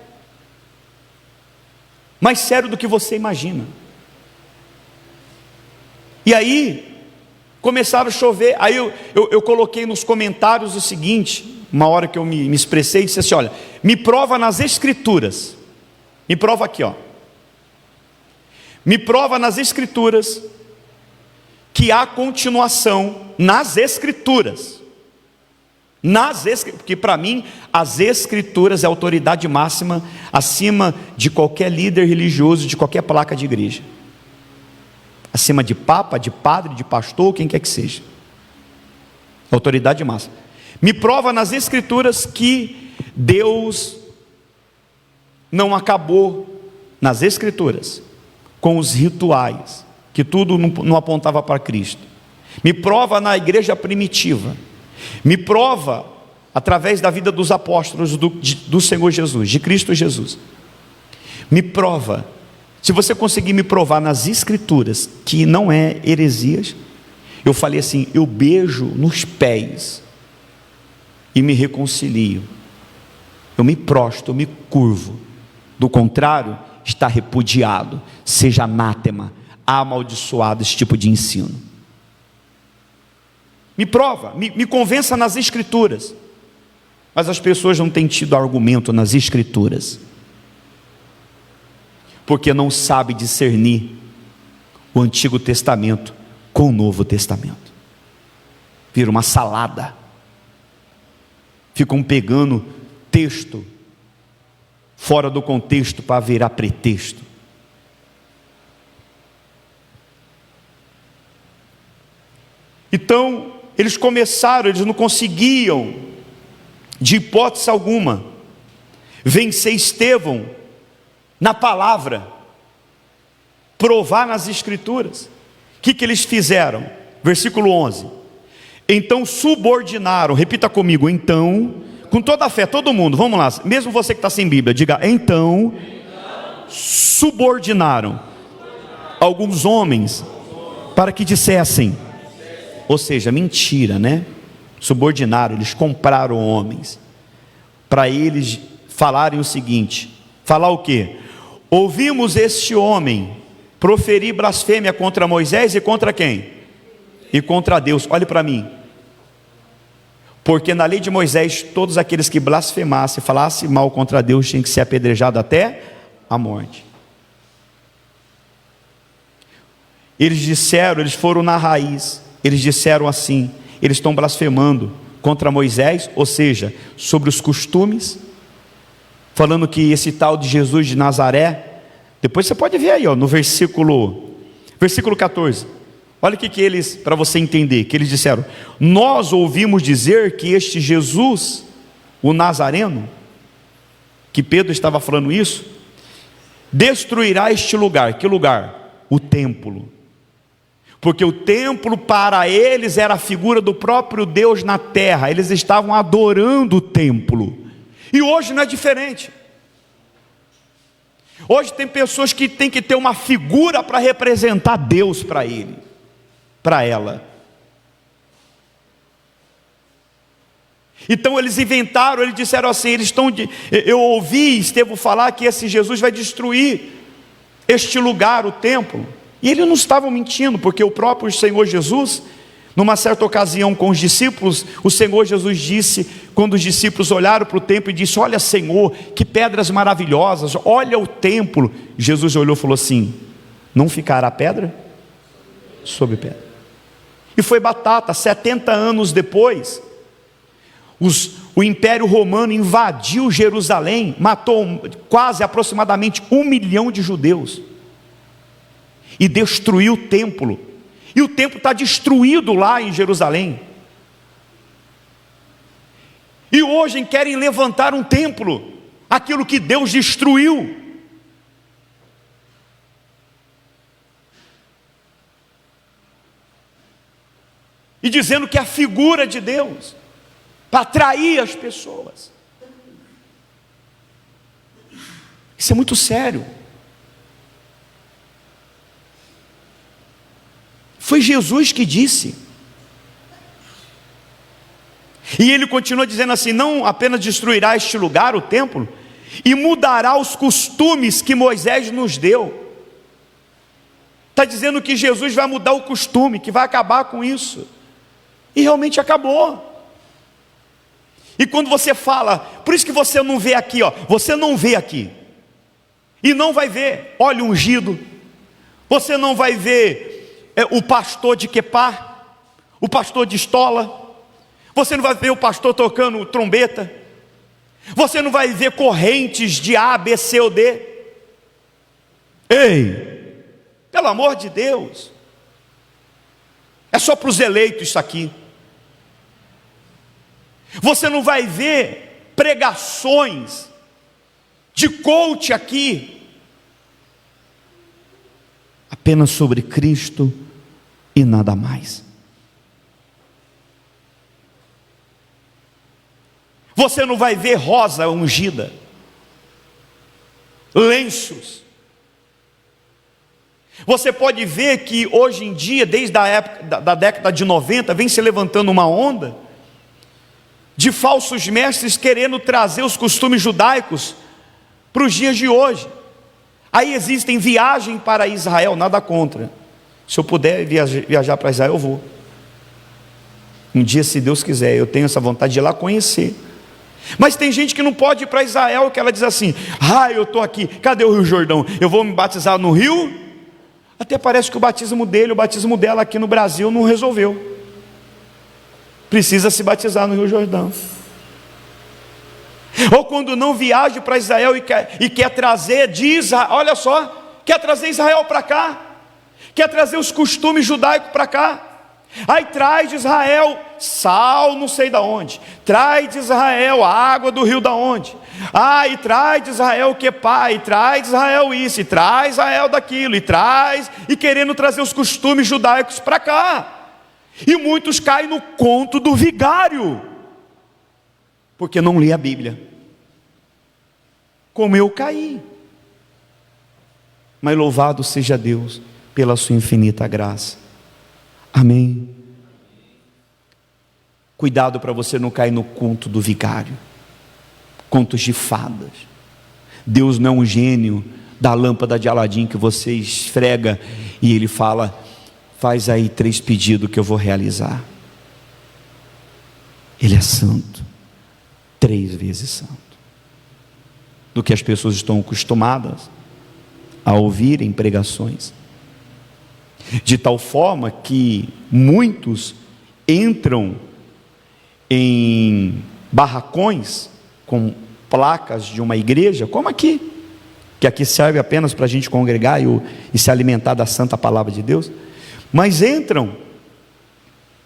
Mais sério do que você imagina. E aí começaram a chover. Aí eu coloquei nos comentários o seguinte, uma hora que eu me expressei, disse assim: olha, me prova nas Escrituras, me prova aqui, ó, me prova nas Escrituras que há continuação nas Escrituras. Porque para mim as Escrituras é a autoridade máxima acima de qualquer líder religioso, de qualquer placa de igreja, acima de papa, de padre, de pastor, quem quer que seja. Autoridade máxima. Me prova nas Escrituras que Deus não acabou nas Escrituras com os rituais, que tudo não apontava para Cristo. Me prova na igreja primitiva. Me prova através da vida dos apóstolos do Senhor Jesus, de Cristo Jesus. Me prova. Se você conseguir me provar nas Escrituras que não é heresias, eu falei assim: eu beijo nos pés e me reconcilio, eu me prostro, eu me curvo. Do contrário, está repudiado, seja anátema, amaldiçoado esse tipo de ensino. Me prova, me convença nas Escrituras. Mas as pessoas não têm tido argumento nas Escrituras, porque não sabe discernir o Antigo Testamento com o Novo Testamento. Vira uma salada. Ficam pegando texto fora do contexto para virar pretexto. Então eles não conseguiam de hipótese alguma vencer Estevão na palavra, provar nas Escrituras. O que eles fizeram? Versículo 11: então subordinaram, repita comigo, então, com toda a fé, todo mundo, vamos lá, mesmo você que está sem Bíblia, diga, então subordinaram alguns homens para que dissessem, ou seja, mentira, né? Subordinaram, eles compraram homens para eles falarem o seguinte. Falar o quê? Ouvimos este homem proferir blasfêmia contra Moisés e contra quem? E contra Deus. Olhe para mim. Porque na lei de Moisés, todos aqueles que blasfemassem, falassem mal contra Deus, tinham que ser apedrejados até a morte. Eles foram na raiz. Eles disseram assim: eles estão blasfemando contra Moisés, ou seja, sobre os costumes, falando que esse tal de Jesus de Nazaré, depois você pode ver aí, ó, no versículo 14, olha o que eles, para você entender, que eles disseram: nós ouvimos dizer que este Jesus, o Nazareno, que Pedro estava falando isso, destruirá este lugar. Que lugar? O templo. Porque o templo para eles era a figura do próprio Deus na terra. Eles estavam adorando o templo. E hoje não é diferente. Hoje tem pessoas que têm que ter uma figura para representar Deus para ele, para ela. Então eles inventaram, eles disseram assim, eu ouvi Estevão falar que esse Jesus vai destruir este lugar, o templo. E eles não estavam mentindo, porque o próprio Senhor Jesus, numa certa ocasião com os discípulos, o Senhor Jesus disse, quando os discípulos olharam para o templo e disse: olha, Senhor, que pedras maravilhosas, olha o templo. Jesus olhou e falou assim: não ficará pedra sobre pedra. E foi batata. 70 anos depois, o Império Romano invadiu Jerusalém, matou quase aproximadamente 1 milhão de judeus, e destruiu o templo, E o templo está destruído lá em Jerusalém. E hoje querem levantar um templo, aquilo que Deus destruiu. E dizendo que é a figura de Deus, para atrair as pessoas. Isso é muito sério. Foi Jesus que disse. E ele continua dizendo assim: não apenas destruirá este lugar, o templo, e mudará os costumes que Moisés nos deu. Está dizendo que Jesus vai mudar o costume, que vai acabar com isso. E realmente acabou. E quando você fala, por isso que você não vê aqui, você não vê aqui. E não vai ver óleo ungido. Você não vai ver o pastor de quepá, o pastor de estola. Você não vai ver o pastor tocando trombeta. Você não vai ver correntes de A, B, C ou D. Ei, pelo amor de Deus. É só para os eleitos isso aqui. Você não vai ver pregações de coach aqui. Apenas sobre Cristo e nada mais. Você não vai ver rosa ungida, lenços. Você pode ver que hoje em dia, desde a época da década de 90, vem se levantando uma onda de falsos mestres querendo trazer os costumes judaicos para os dias de hoje. Aí existem viagens para Israel, nada contra. Se eu puder viajar para Israel, eu vou. Um dia, se Deus quiser, eu tenho essa vontade de ir lá conhecer. Mas tem gente que não pode ir para Israel, que ela diz assim: eu estou aqui, cadê o Rio Jordão? Eu vou me batizar no rio? Até parece que o batismo dele, o batismo dela aqui no Brasil não resolveu. Precisa se batizar no Rio Jordão. Ou quando não viaja para Israel e quer trazer de Israel, olha só, quer trazer Israel para cá, quer trazer os costumes judaicos para cá. Aí traz de Israel sal não sei da onde, traz de Israel a água do rio da onde, e traz de Israel o quepá, e traz de Israel isso, e traz Israel daquilo, e querendo trazer os costumes judaicos para cá. E muitos caem no conto do vigário, porque não lê a Bíblia, como eu caí. Mas louvado seja Deus pela sua infinita graça. Amém. Cuidado para você não cair no conto do vigário, contos de fadas. Deus não é um gênio da lâmpada de Aladim que você esfrega e ele fala: faz aí 3 pedidos que eu vou realizar. Ele é santo, 3 vezes santo, do que as pessoas estão acostumadas a ouvir em pregações, de tal forma que muitos entram em barracões com placas de uma igreja, como aqui, que aqui serve apenas para a gente congregar e se alimentar da santa palavra de Deus, mas entram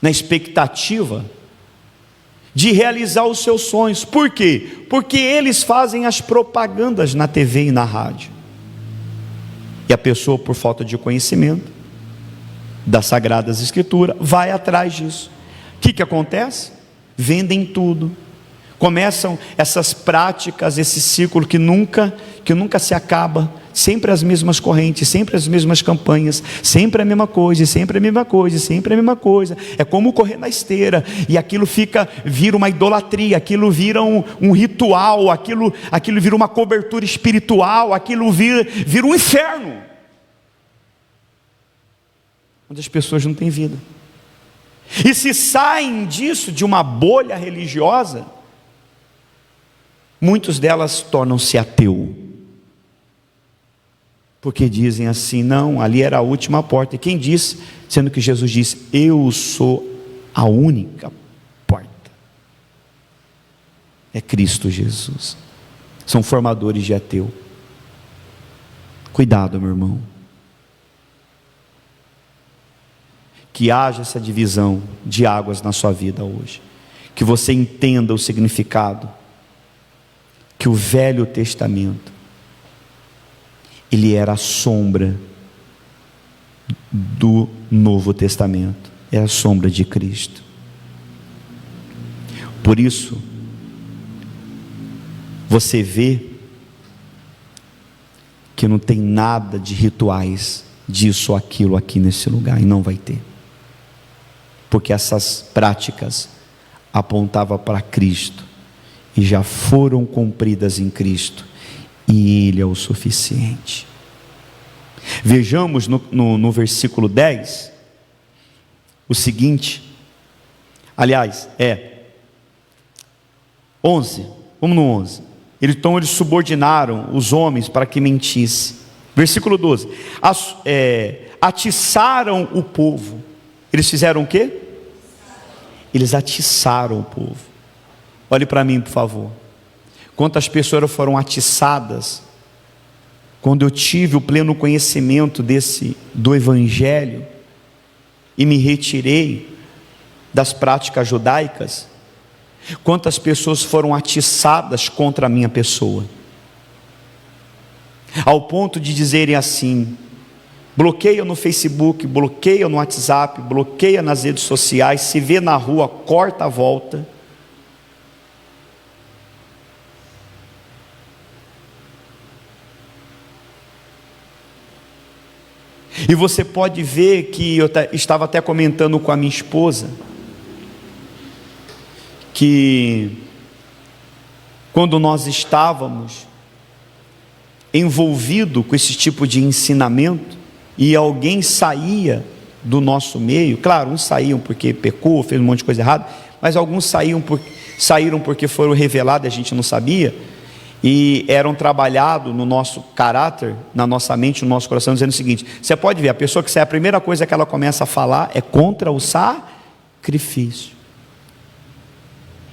na expectativa de realizar os seus sonhos. Por quê? Porque eles fazem as propagandas na TV e na rádio, e a pessoa, por falta de conhecimento das Sagradas Escrituras, vai atrás disso. O que acontece? Vendem tudo, começam essas práticas, esse ciclo que nunca se acaba, sempre as mesmas correntes, sempre as mesmas campanhas, sempre a mesma coisa, sempre a mesma coisa, sempre a mesma coisa. É como correr na esteira, e aquilo vira uma idolatria, aquilo vira um ritual, aquilo vira uma cobertura espiritual, aquilo vira um inferno, onde as pessoas não têm vida. E se saem disso, de uma bolha religiosa, muitos delas tornam-se ateu, porque dizem assim: não, ali era a última porta. E quem disse? Sendo que Jesus disse: eu sou a única porta. É Cristo Jesus. São formadores de ateu. Cuidado, meu irmão. que haja essa divisão de águas na sua vida hoje, que você entenda o significado, que o Velho Testamento, ele era a sombra do Novo Testamento, é a sombra de Cristo. Por isso, você vê que não tem nada de rituais, disso ou aquilo aqui nesse lugar, e não vai ter, porque essas práticas apontavam para Cristo, e já foram cumpridas em Cristo, e Ele é o suficiente. Vejamos no versículo 10, o seguinte, aliás, 11, vamos no 11, então eles subordinaram os homens para que mentissem. Versículo 12, atiçaram o povo. Eles fizeram o quê? Eles atiçaram o povo. Olhe para mim, por favor. Quantas pessoas foram atiçadas quando eu tive o pleno conhecimento do Evangelho e me retirei das práticas judaicas? Quantas pessoas foram atiçadas contra a minha pessoa, ao ponto de dizerem assim: bloqueia no Facebook, bloqueia no WhatsApp, bloqueia nas redes sociais, se vê na rua, corta a volta. E você pode ver que eu estava até comentando com a minha esposa, que quando nós estávamos envolvidos com esse tipo de ensinamento, e alguém saía do nosso meio, claro, uns saíam porque pecou, fez um monte de coisa errada, mas alguns saíram porque foram revelados e a gente não sabia, e eram trabalhados no nosso caráter, na nossa mente, no nosso coração, dizendo o seguinte: você pode ver, a pessoa que sai, a primeira coisa que ela começa a falar é contra o sacrifício.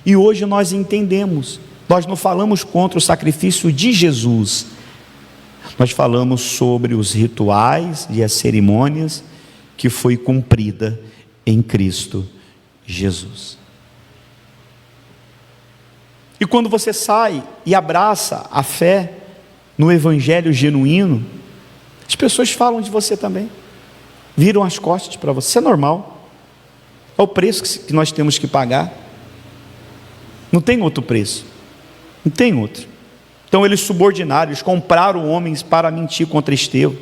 E hoje nós entendemos, nós não falamos contra o sacrifício de Jesus, nós falamos sobre os rituais e as cerimônias que foi cumprida em Cristo Jesus. E quando você sai e abraça a fé no Evangelho genuíno, as pessoas falam de você também, viram as costas para você. Isso é normal, é o preço que nós temos que pagar, não tem outro preço, não tem outro. Então eles subordinaram, eles compraram homens para mentir contra Estevão.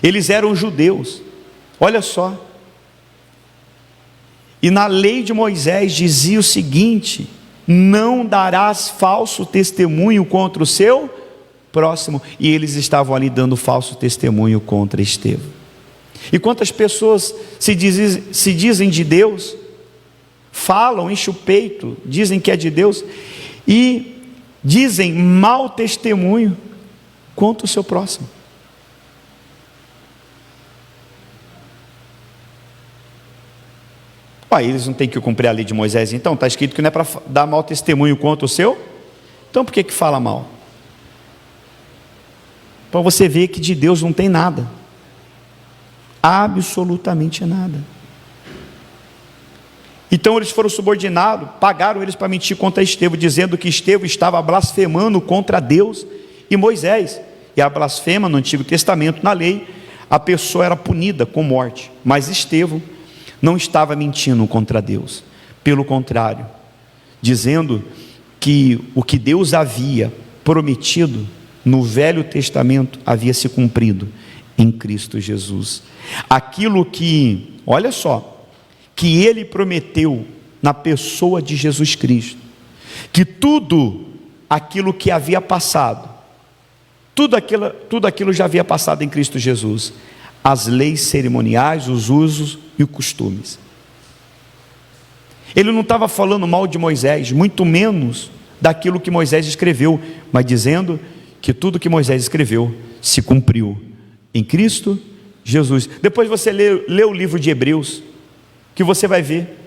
Eles eram judeus, olha só, e na lei de Moisés dizia o seguinte: não darás falso testemunho contra o seu próximo. E eles estavam ali dando falso testemunho contra Estevão. E quantas pessoas se dizem de Deus, falam, enchem o peito, dizem que é de Deus, e dizem mau testemunho contra o seu próximo. Eles não têm que cumprir a lei de Moisés, então está escrito que não é para dar mau testemunho contra o seu, então por que fala mal? Para você ver que de Deus não tem nada, absolutamente nada. Então eles foram subordinados, pagaram eles para mentir contra Estevão, dizendo que Estevão estava blasfemando contra Deus e Moisés. E a blasfema no Antigo Testamento, na lei, a pessoa era punida com morte, mas Estevão não estava mentindo contra Deus, pelo contrário, dizendo que o que Deus havia prometido no Velho Testamento havia se cumprido em Cristo Jesus. Aquilo que, olha só, que ele prometeu na pessoa de Jesus Cristo, que tudo aquilo que havia passado, tudo aquilo já havia passado em Cristo Jesus, as leis cerimoniais, os usos e os costumes. Ele não estava falando mal de Moisés, muito menos daquilo que Moisés escreveu, mas dizendo que tudo que Moisés escreveu se cumpriu em Cristo Jesus. Depois você lê o livro de Hebreus, que você vai ver.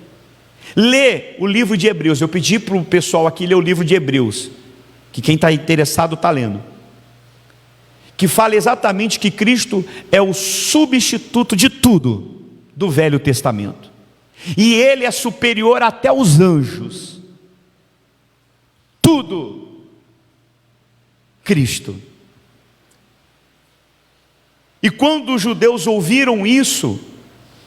Lê o livro de Hebreus. Eu pedi para o pessoal aqui ler o livro de Hebreus, que quem está interessado está lendo, que fala exatamente que Cristo é o substituto de tudo do Velho Testamento. E ele é superior até aos anjos. Tudo. Cristo. E quando os judeus ouviram isso,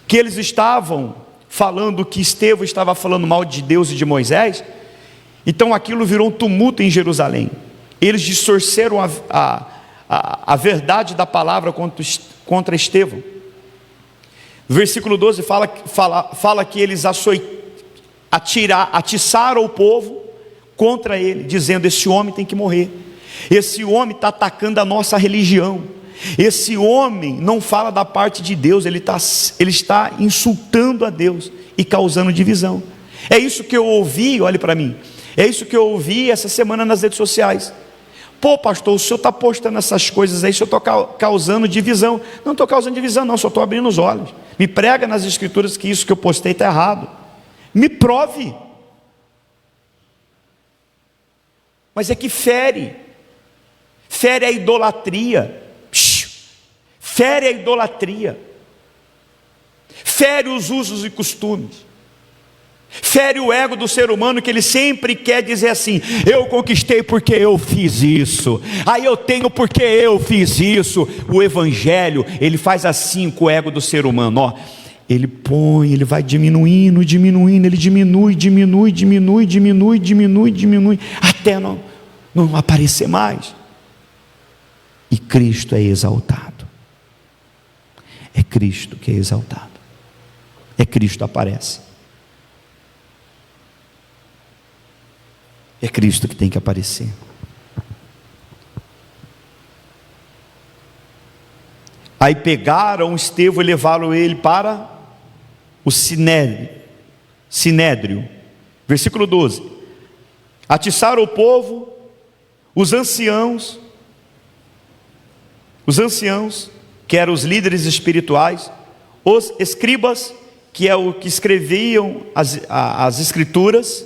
que eles estavam falando que Estevão estava falando mal de Deus e de Moisés, então aquilo virou um tumulto em Jerusalém. Eles distorceram a verdade da palavra contra Estevão. No versículo 12 fala que eles atiçaram o povo contra ele, dizendo: esse homem tem que morrer, esse homem está atacando a nossa religião, esse homem não fala da parte de Deus, ele está insultando a Deus e causando divisão. É isso que eu ouvi, olhe para mim, é isso que eu ouvi essa semana nas redes sociais. Pô, pastor, o senhor está postando essas coisas aí, o senhor está causando divisão. Não estou causando divisão não, só estou abrindo os olhos. Me prega nas escrituras que isso que eu postei está errado, me prove. Mas é que fere a idolatria, fere a idolatria, fere os usos e costumes, fere o ego do ser humano, que ele sempre quer dizer assim: eu conquistei porque eu fiz isso, aí eu tenho porque eu fiz isso. O evangelho, ele faz assim com o ego do ser humano, ó. Ele vai diminuindo, ele diminui, até não aparecer mais. E Cristo é exaltado. É Cristo que é exaltado. É Cristo aparece. É Cristo que tem que aparecer. Aí pegaram Estevão e levaram ele para o Sinédrio. Versículo 12. Atiçaram o povo, os anciãos, que eram os líderes espirituais, os escribas, que é o que escreviam as escrituras.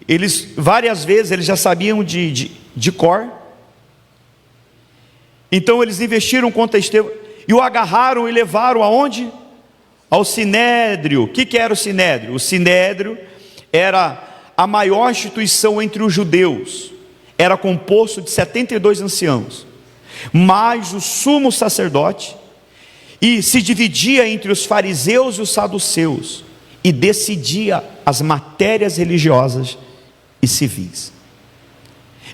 Eles, várias vezes, eles já sabiam de cor. Então eles investiram contra Estevão e o agarraram e levaram aonde? Ao Sinédrio. O que era o Sinédrio? O Sinédrio era a maior instituição entre os judeus. Era composto de 72 anciãos, mais o sumo sacerdote, e se dividia entre os fariseus e os saduceus, e decidia as matérias religiosas e civis.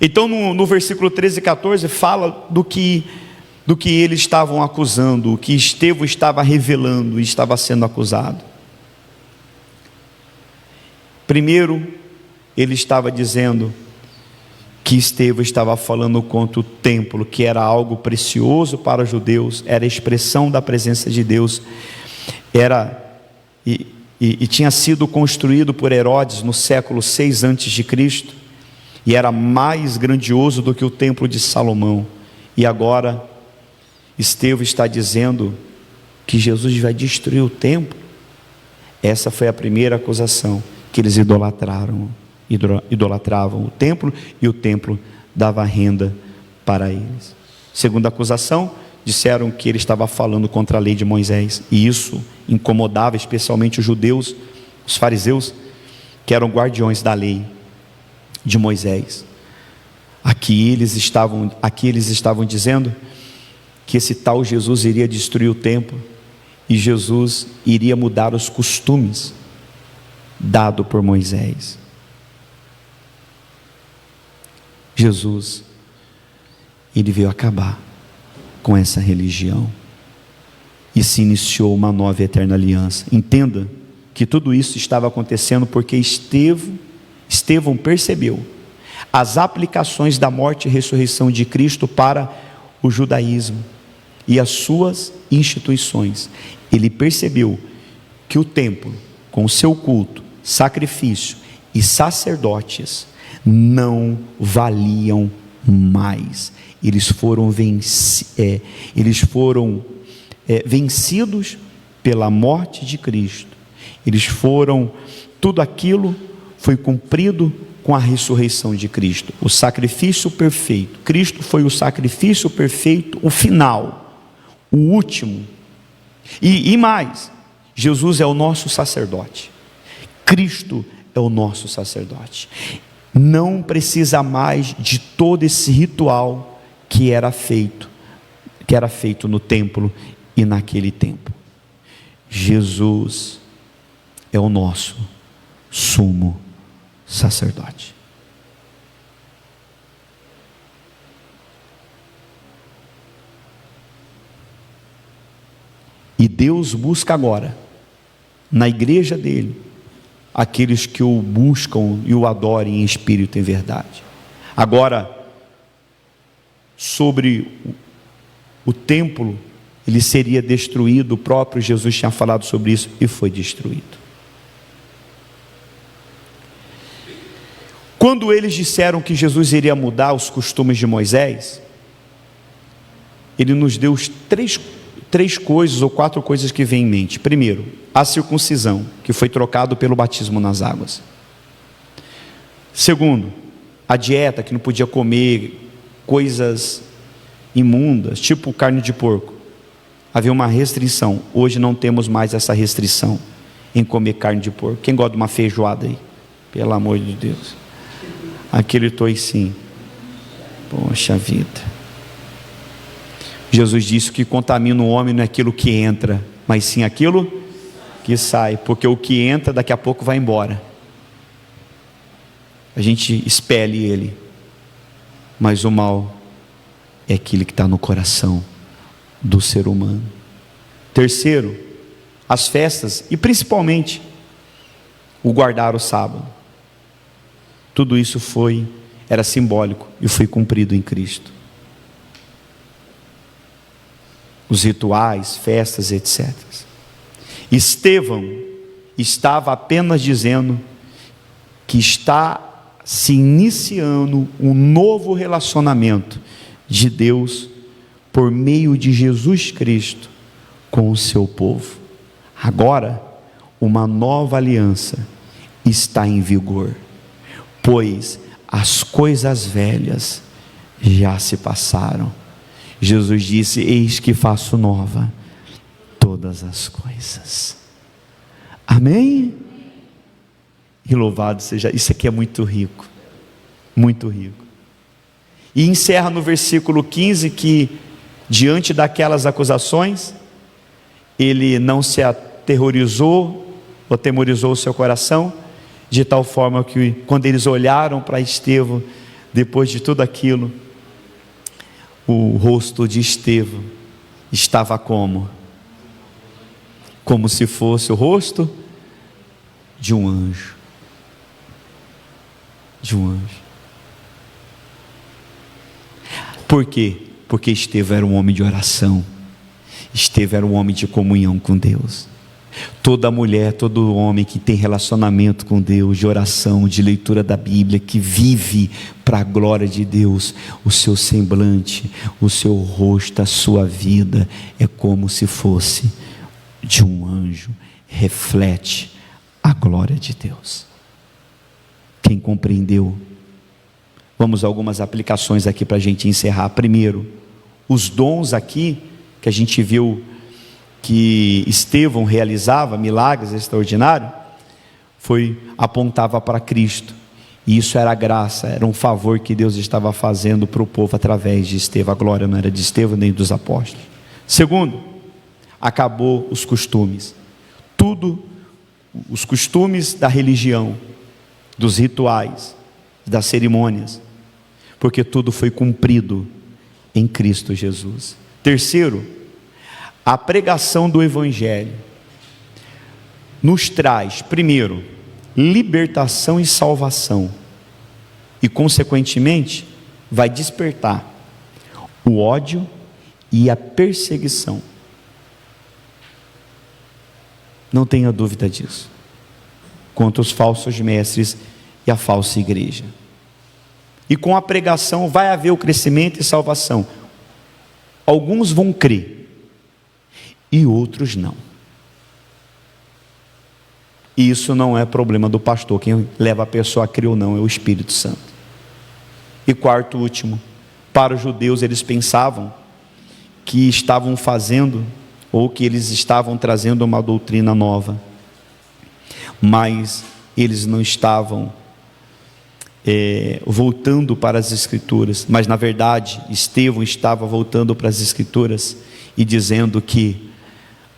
Então no versículo 13 e 14 fala do que eles estavam acusando, o que Estevão estava revelando e estava sendo acusado. Primeiro, ele estava dizendo que Estevão estava falando contra o templo, que era algo precioso para os judeus, era a expressão da presença de Deus, e tinha sido construído por Herodes no século 6 a.C., e era mais grandioso do que o templo de Salomão. E agora Estevão está dizendo que Jesus vai destruir o templo. Essa foi a primeira acusação, que eles idolatravam o templo, e o templo dava renda para eles. Segunda acusação, disseram que ele estava falando contra a lei de Moisés, e isso incomodava especialmente os judeus, os fariseus, que eram guardiões da lei de Moisés. Aqui eles estavam dizendo que esse tal Jesus iria destruir o templo, e Jesus iria mudar os costumes dado por Moisés. Jesus, ele veio acabar com essa religião, e se iniciou uma nova e eterna aliança. Entenda que tudo isso estava acontecendo porque Estevão percebeu as aplicações da morte e ressurreição de Cristo para o judaísmo e as suas instituições. Ele percebeu que o templo, com o seu culto, sacrifício e sacerdotes, não valiam mais. Eles foram vencidos pela morte de Cristo. Tudo aquilo foi cumprido com a ressurreição de Cristo. O sacrifício perfeito. Cristo foi o sacrifício perfeito, o final, o último E mais, Jesus é o nosso sacerdote. Cristo é o nosso sacerdote. Não precisa mais de todo esse ritual que era feito no templo e naquele tempo. Jesus é o nosso sumo sacerdote. E Deus busca agora, na igreja dele, aqueles que o buscam e o adorem em espírito e em verdade. Agora, sobre o templo, ele seria destruído, o próprio Jesus tinha falado sobre isso e foi destruído. Quando eles disseram que Jesus iria mudar os costumes de Moisés, ele nos deu três coisas ou 4 coisas que vêm em mente. Primeiro, a circuncisão, que foi trocado pelo batismo nas águas. Segundo, a dieta, que não podia comer coisas imundas, tipo carne de porco. Havia uma restrição. Hoje não temos mais essa restrição em comer carne de porco. Quem gosta de uma feijoada aí? Pelo amor de Deus. Aquele toicinho. Poxa vida. Jesus disse que contamina o homem não é aquilo que entra, mas sim aquilo que sai, porque o que entra daqui a pouco vai embora. A gente expele ele, mas o mal é aquele que está no coração do ser humano. Terceiro, as festas e principalmente o guardar o sábado. Tudo isso era simbólico e foi cumprido em Cristo. Os rituais, festas, etc. Estevão estava apenas dizendo que está se iniciando um novo relacionamento de Deus por meio de Jesus Cristo com o seu povo. Agora, uma nova aliança está em vigor, pois as coisas velhas já se passaram. Jesus disse: eis que faço nova todas as coisas. Amém? E louvado seja, isso aqui é muito rico, muito rico. E encerra no versículo 15 que, diante daquelas acusações, ele não se aterrorizou ou atemorizou o seu coração, de tal forma que quando eles olharam para Estevão, depois de tudo aquilo, o rosto de Estevão estava como se fosse o rosto de um anjo. De um anjo. Por quê? Porque Estevão era um homem de oração. Estevão era um homem de comunhão com Deus. Toda mulher, todo homem que tem relacionamento com Deus, de oração, de leitura da Bíblia, que vive para a glória de Deus, o seu semblante, o seu rosto, a sua vida é como se fosse de um anjo, reflete a glória de Deus. Quem compreendeu? Vamos a algumas aplicações aqui para a gente encerrar. Primeiro, os dons aqui que a gente viu que Estevão realizava, milagres extraordinários, apontava para Cristo, e isso era graça, era um favor que Deus estava fazendo para o povo através de Estevão. A glória não era de Estevão nem dos apóstolos. Segundo, acabou os costumes, os costumes da religião, dos rituais, das cerimônias, porque tudo foi cumprido em Cristo Jesus. Terceiro, a pregação do Evangelho nos traz, primeiro, libertação e salvação, e consequentemente vai despertar o ódio e a perseguição. Não tenha dúvida disso, contra os falsos mestres e a falsa igreja. E com a pregação vai haver o crescimento e salvação. Alguns vão crer e outros não. E isso não é problema do pastor. Quem leva a pessoa a crer ou não é o Espírito Santo. E quarto, último, para os judeus eles pensavam que estavam fazendo ou que eles estavam trazendo uma doutrina nova, mas eles não estavam voltando para as Escrituras, mas na verdade Estevão estava voltando para as Escrituras e dizendo que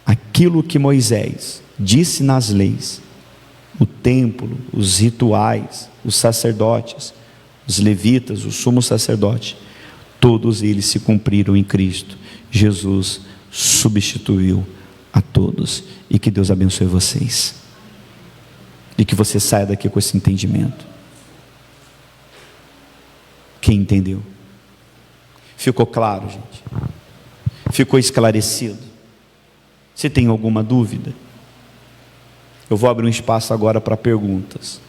aquilo que Moisés disse nas leis, o templo, os rituais, os sacerdotes, os levitas, o sumo sacerdote, todos eles se cumpriram em Cristo. Jesus substituiu a todos. E que Deus abençoe vocês, e que você saia daqui com esse entendimento. Quem entendeu? Ficou claro, gente? Ficou esclarecido? Se tem alguma dúvida, eu vou abrir um espaço agora para perguntas,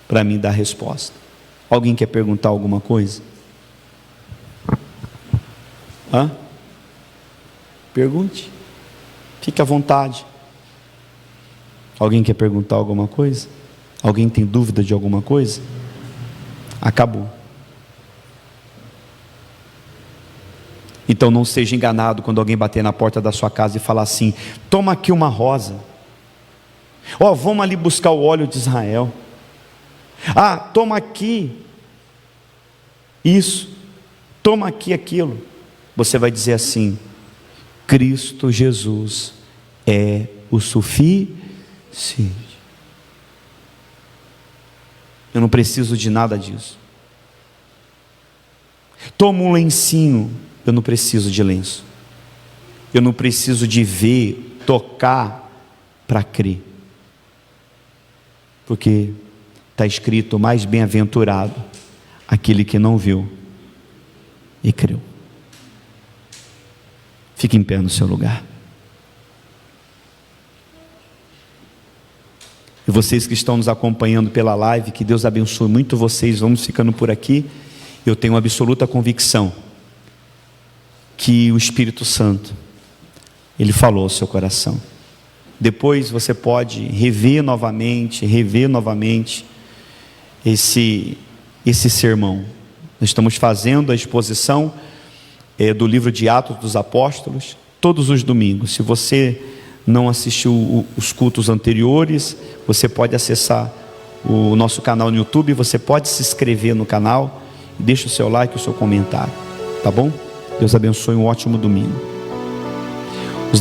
para mim dar resposta. Alguém quer perguntar alguma coisa? Pergunte, fique à vontade. Alguém quer perguntar alguma coisa? Alguém tem dúvida de alguma coisa? Acabou. Então não seja enganado quando alguém bater na porta da sua casa e falar assim: toma aqui uma rosa, vamos ali buscar o óleo de Israel, toma aqui isso, toma aqui aquilo. Você vai dizer assim: Cristo Jesus é o suficiente, eu não preciso de nada disso. Toma um lencinho, eu não preciso de lenço, eu não preciso de ver, tocar para crer, porque está escrito: mais bem-aventurado aquele que não viu e creu. Fique em pé no seu lugar. E vocês que estão nos acompanhando pela live, que Deus abençoe muito vocês. Vamos ficando por aqui. Eu tenho absoluta convicção que o Espírito Santo, Ele falou ao seu coração. Depois você pode rever novamente esse sermão. Nós estamos fazendo a exposição do livro de Atos dos Apóstolos todos os domingos. Se você não assistiu os cultos anteriores, você pode acessar o nosso canal no YouTube, você pode se inscrever no canal, deixa o seu like e o seu comentário, tá bom? Deus abençoe, um ótimo domingo.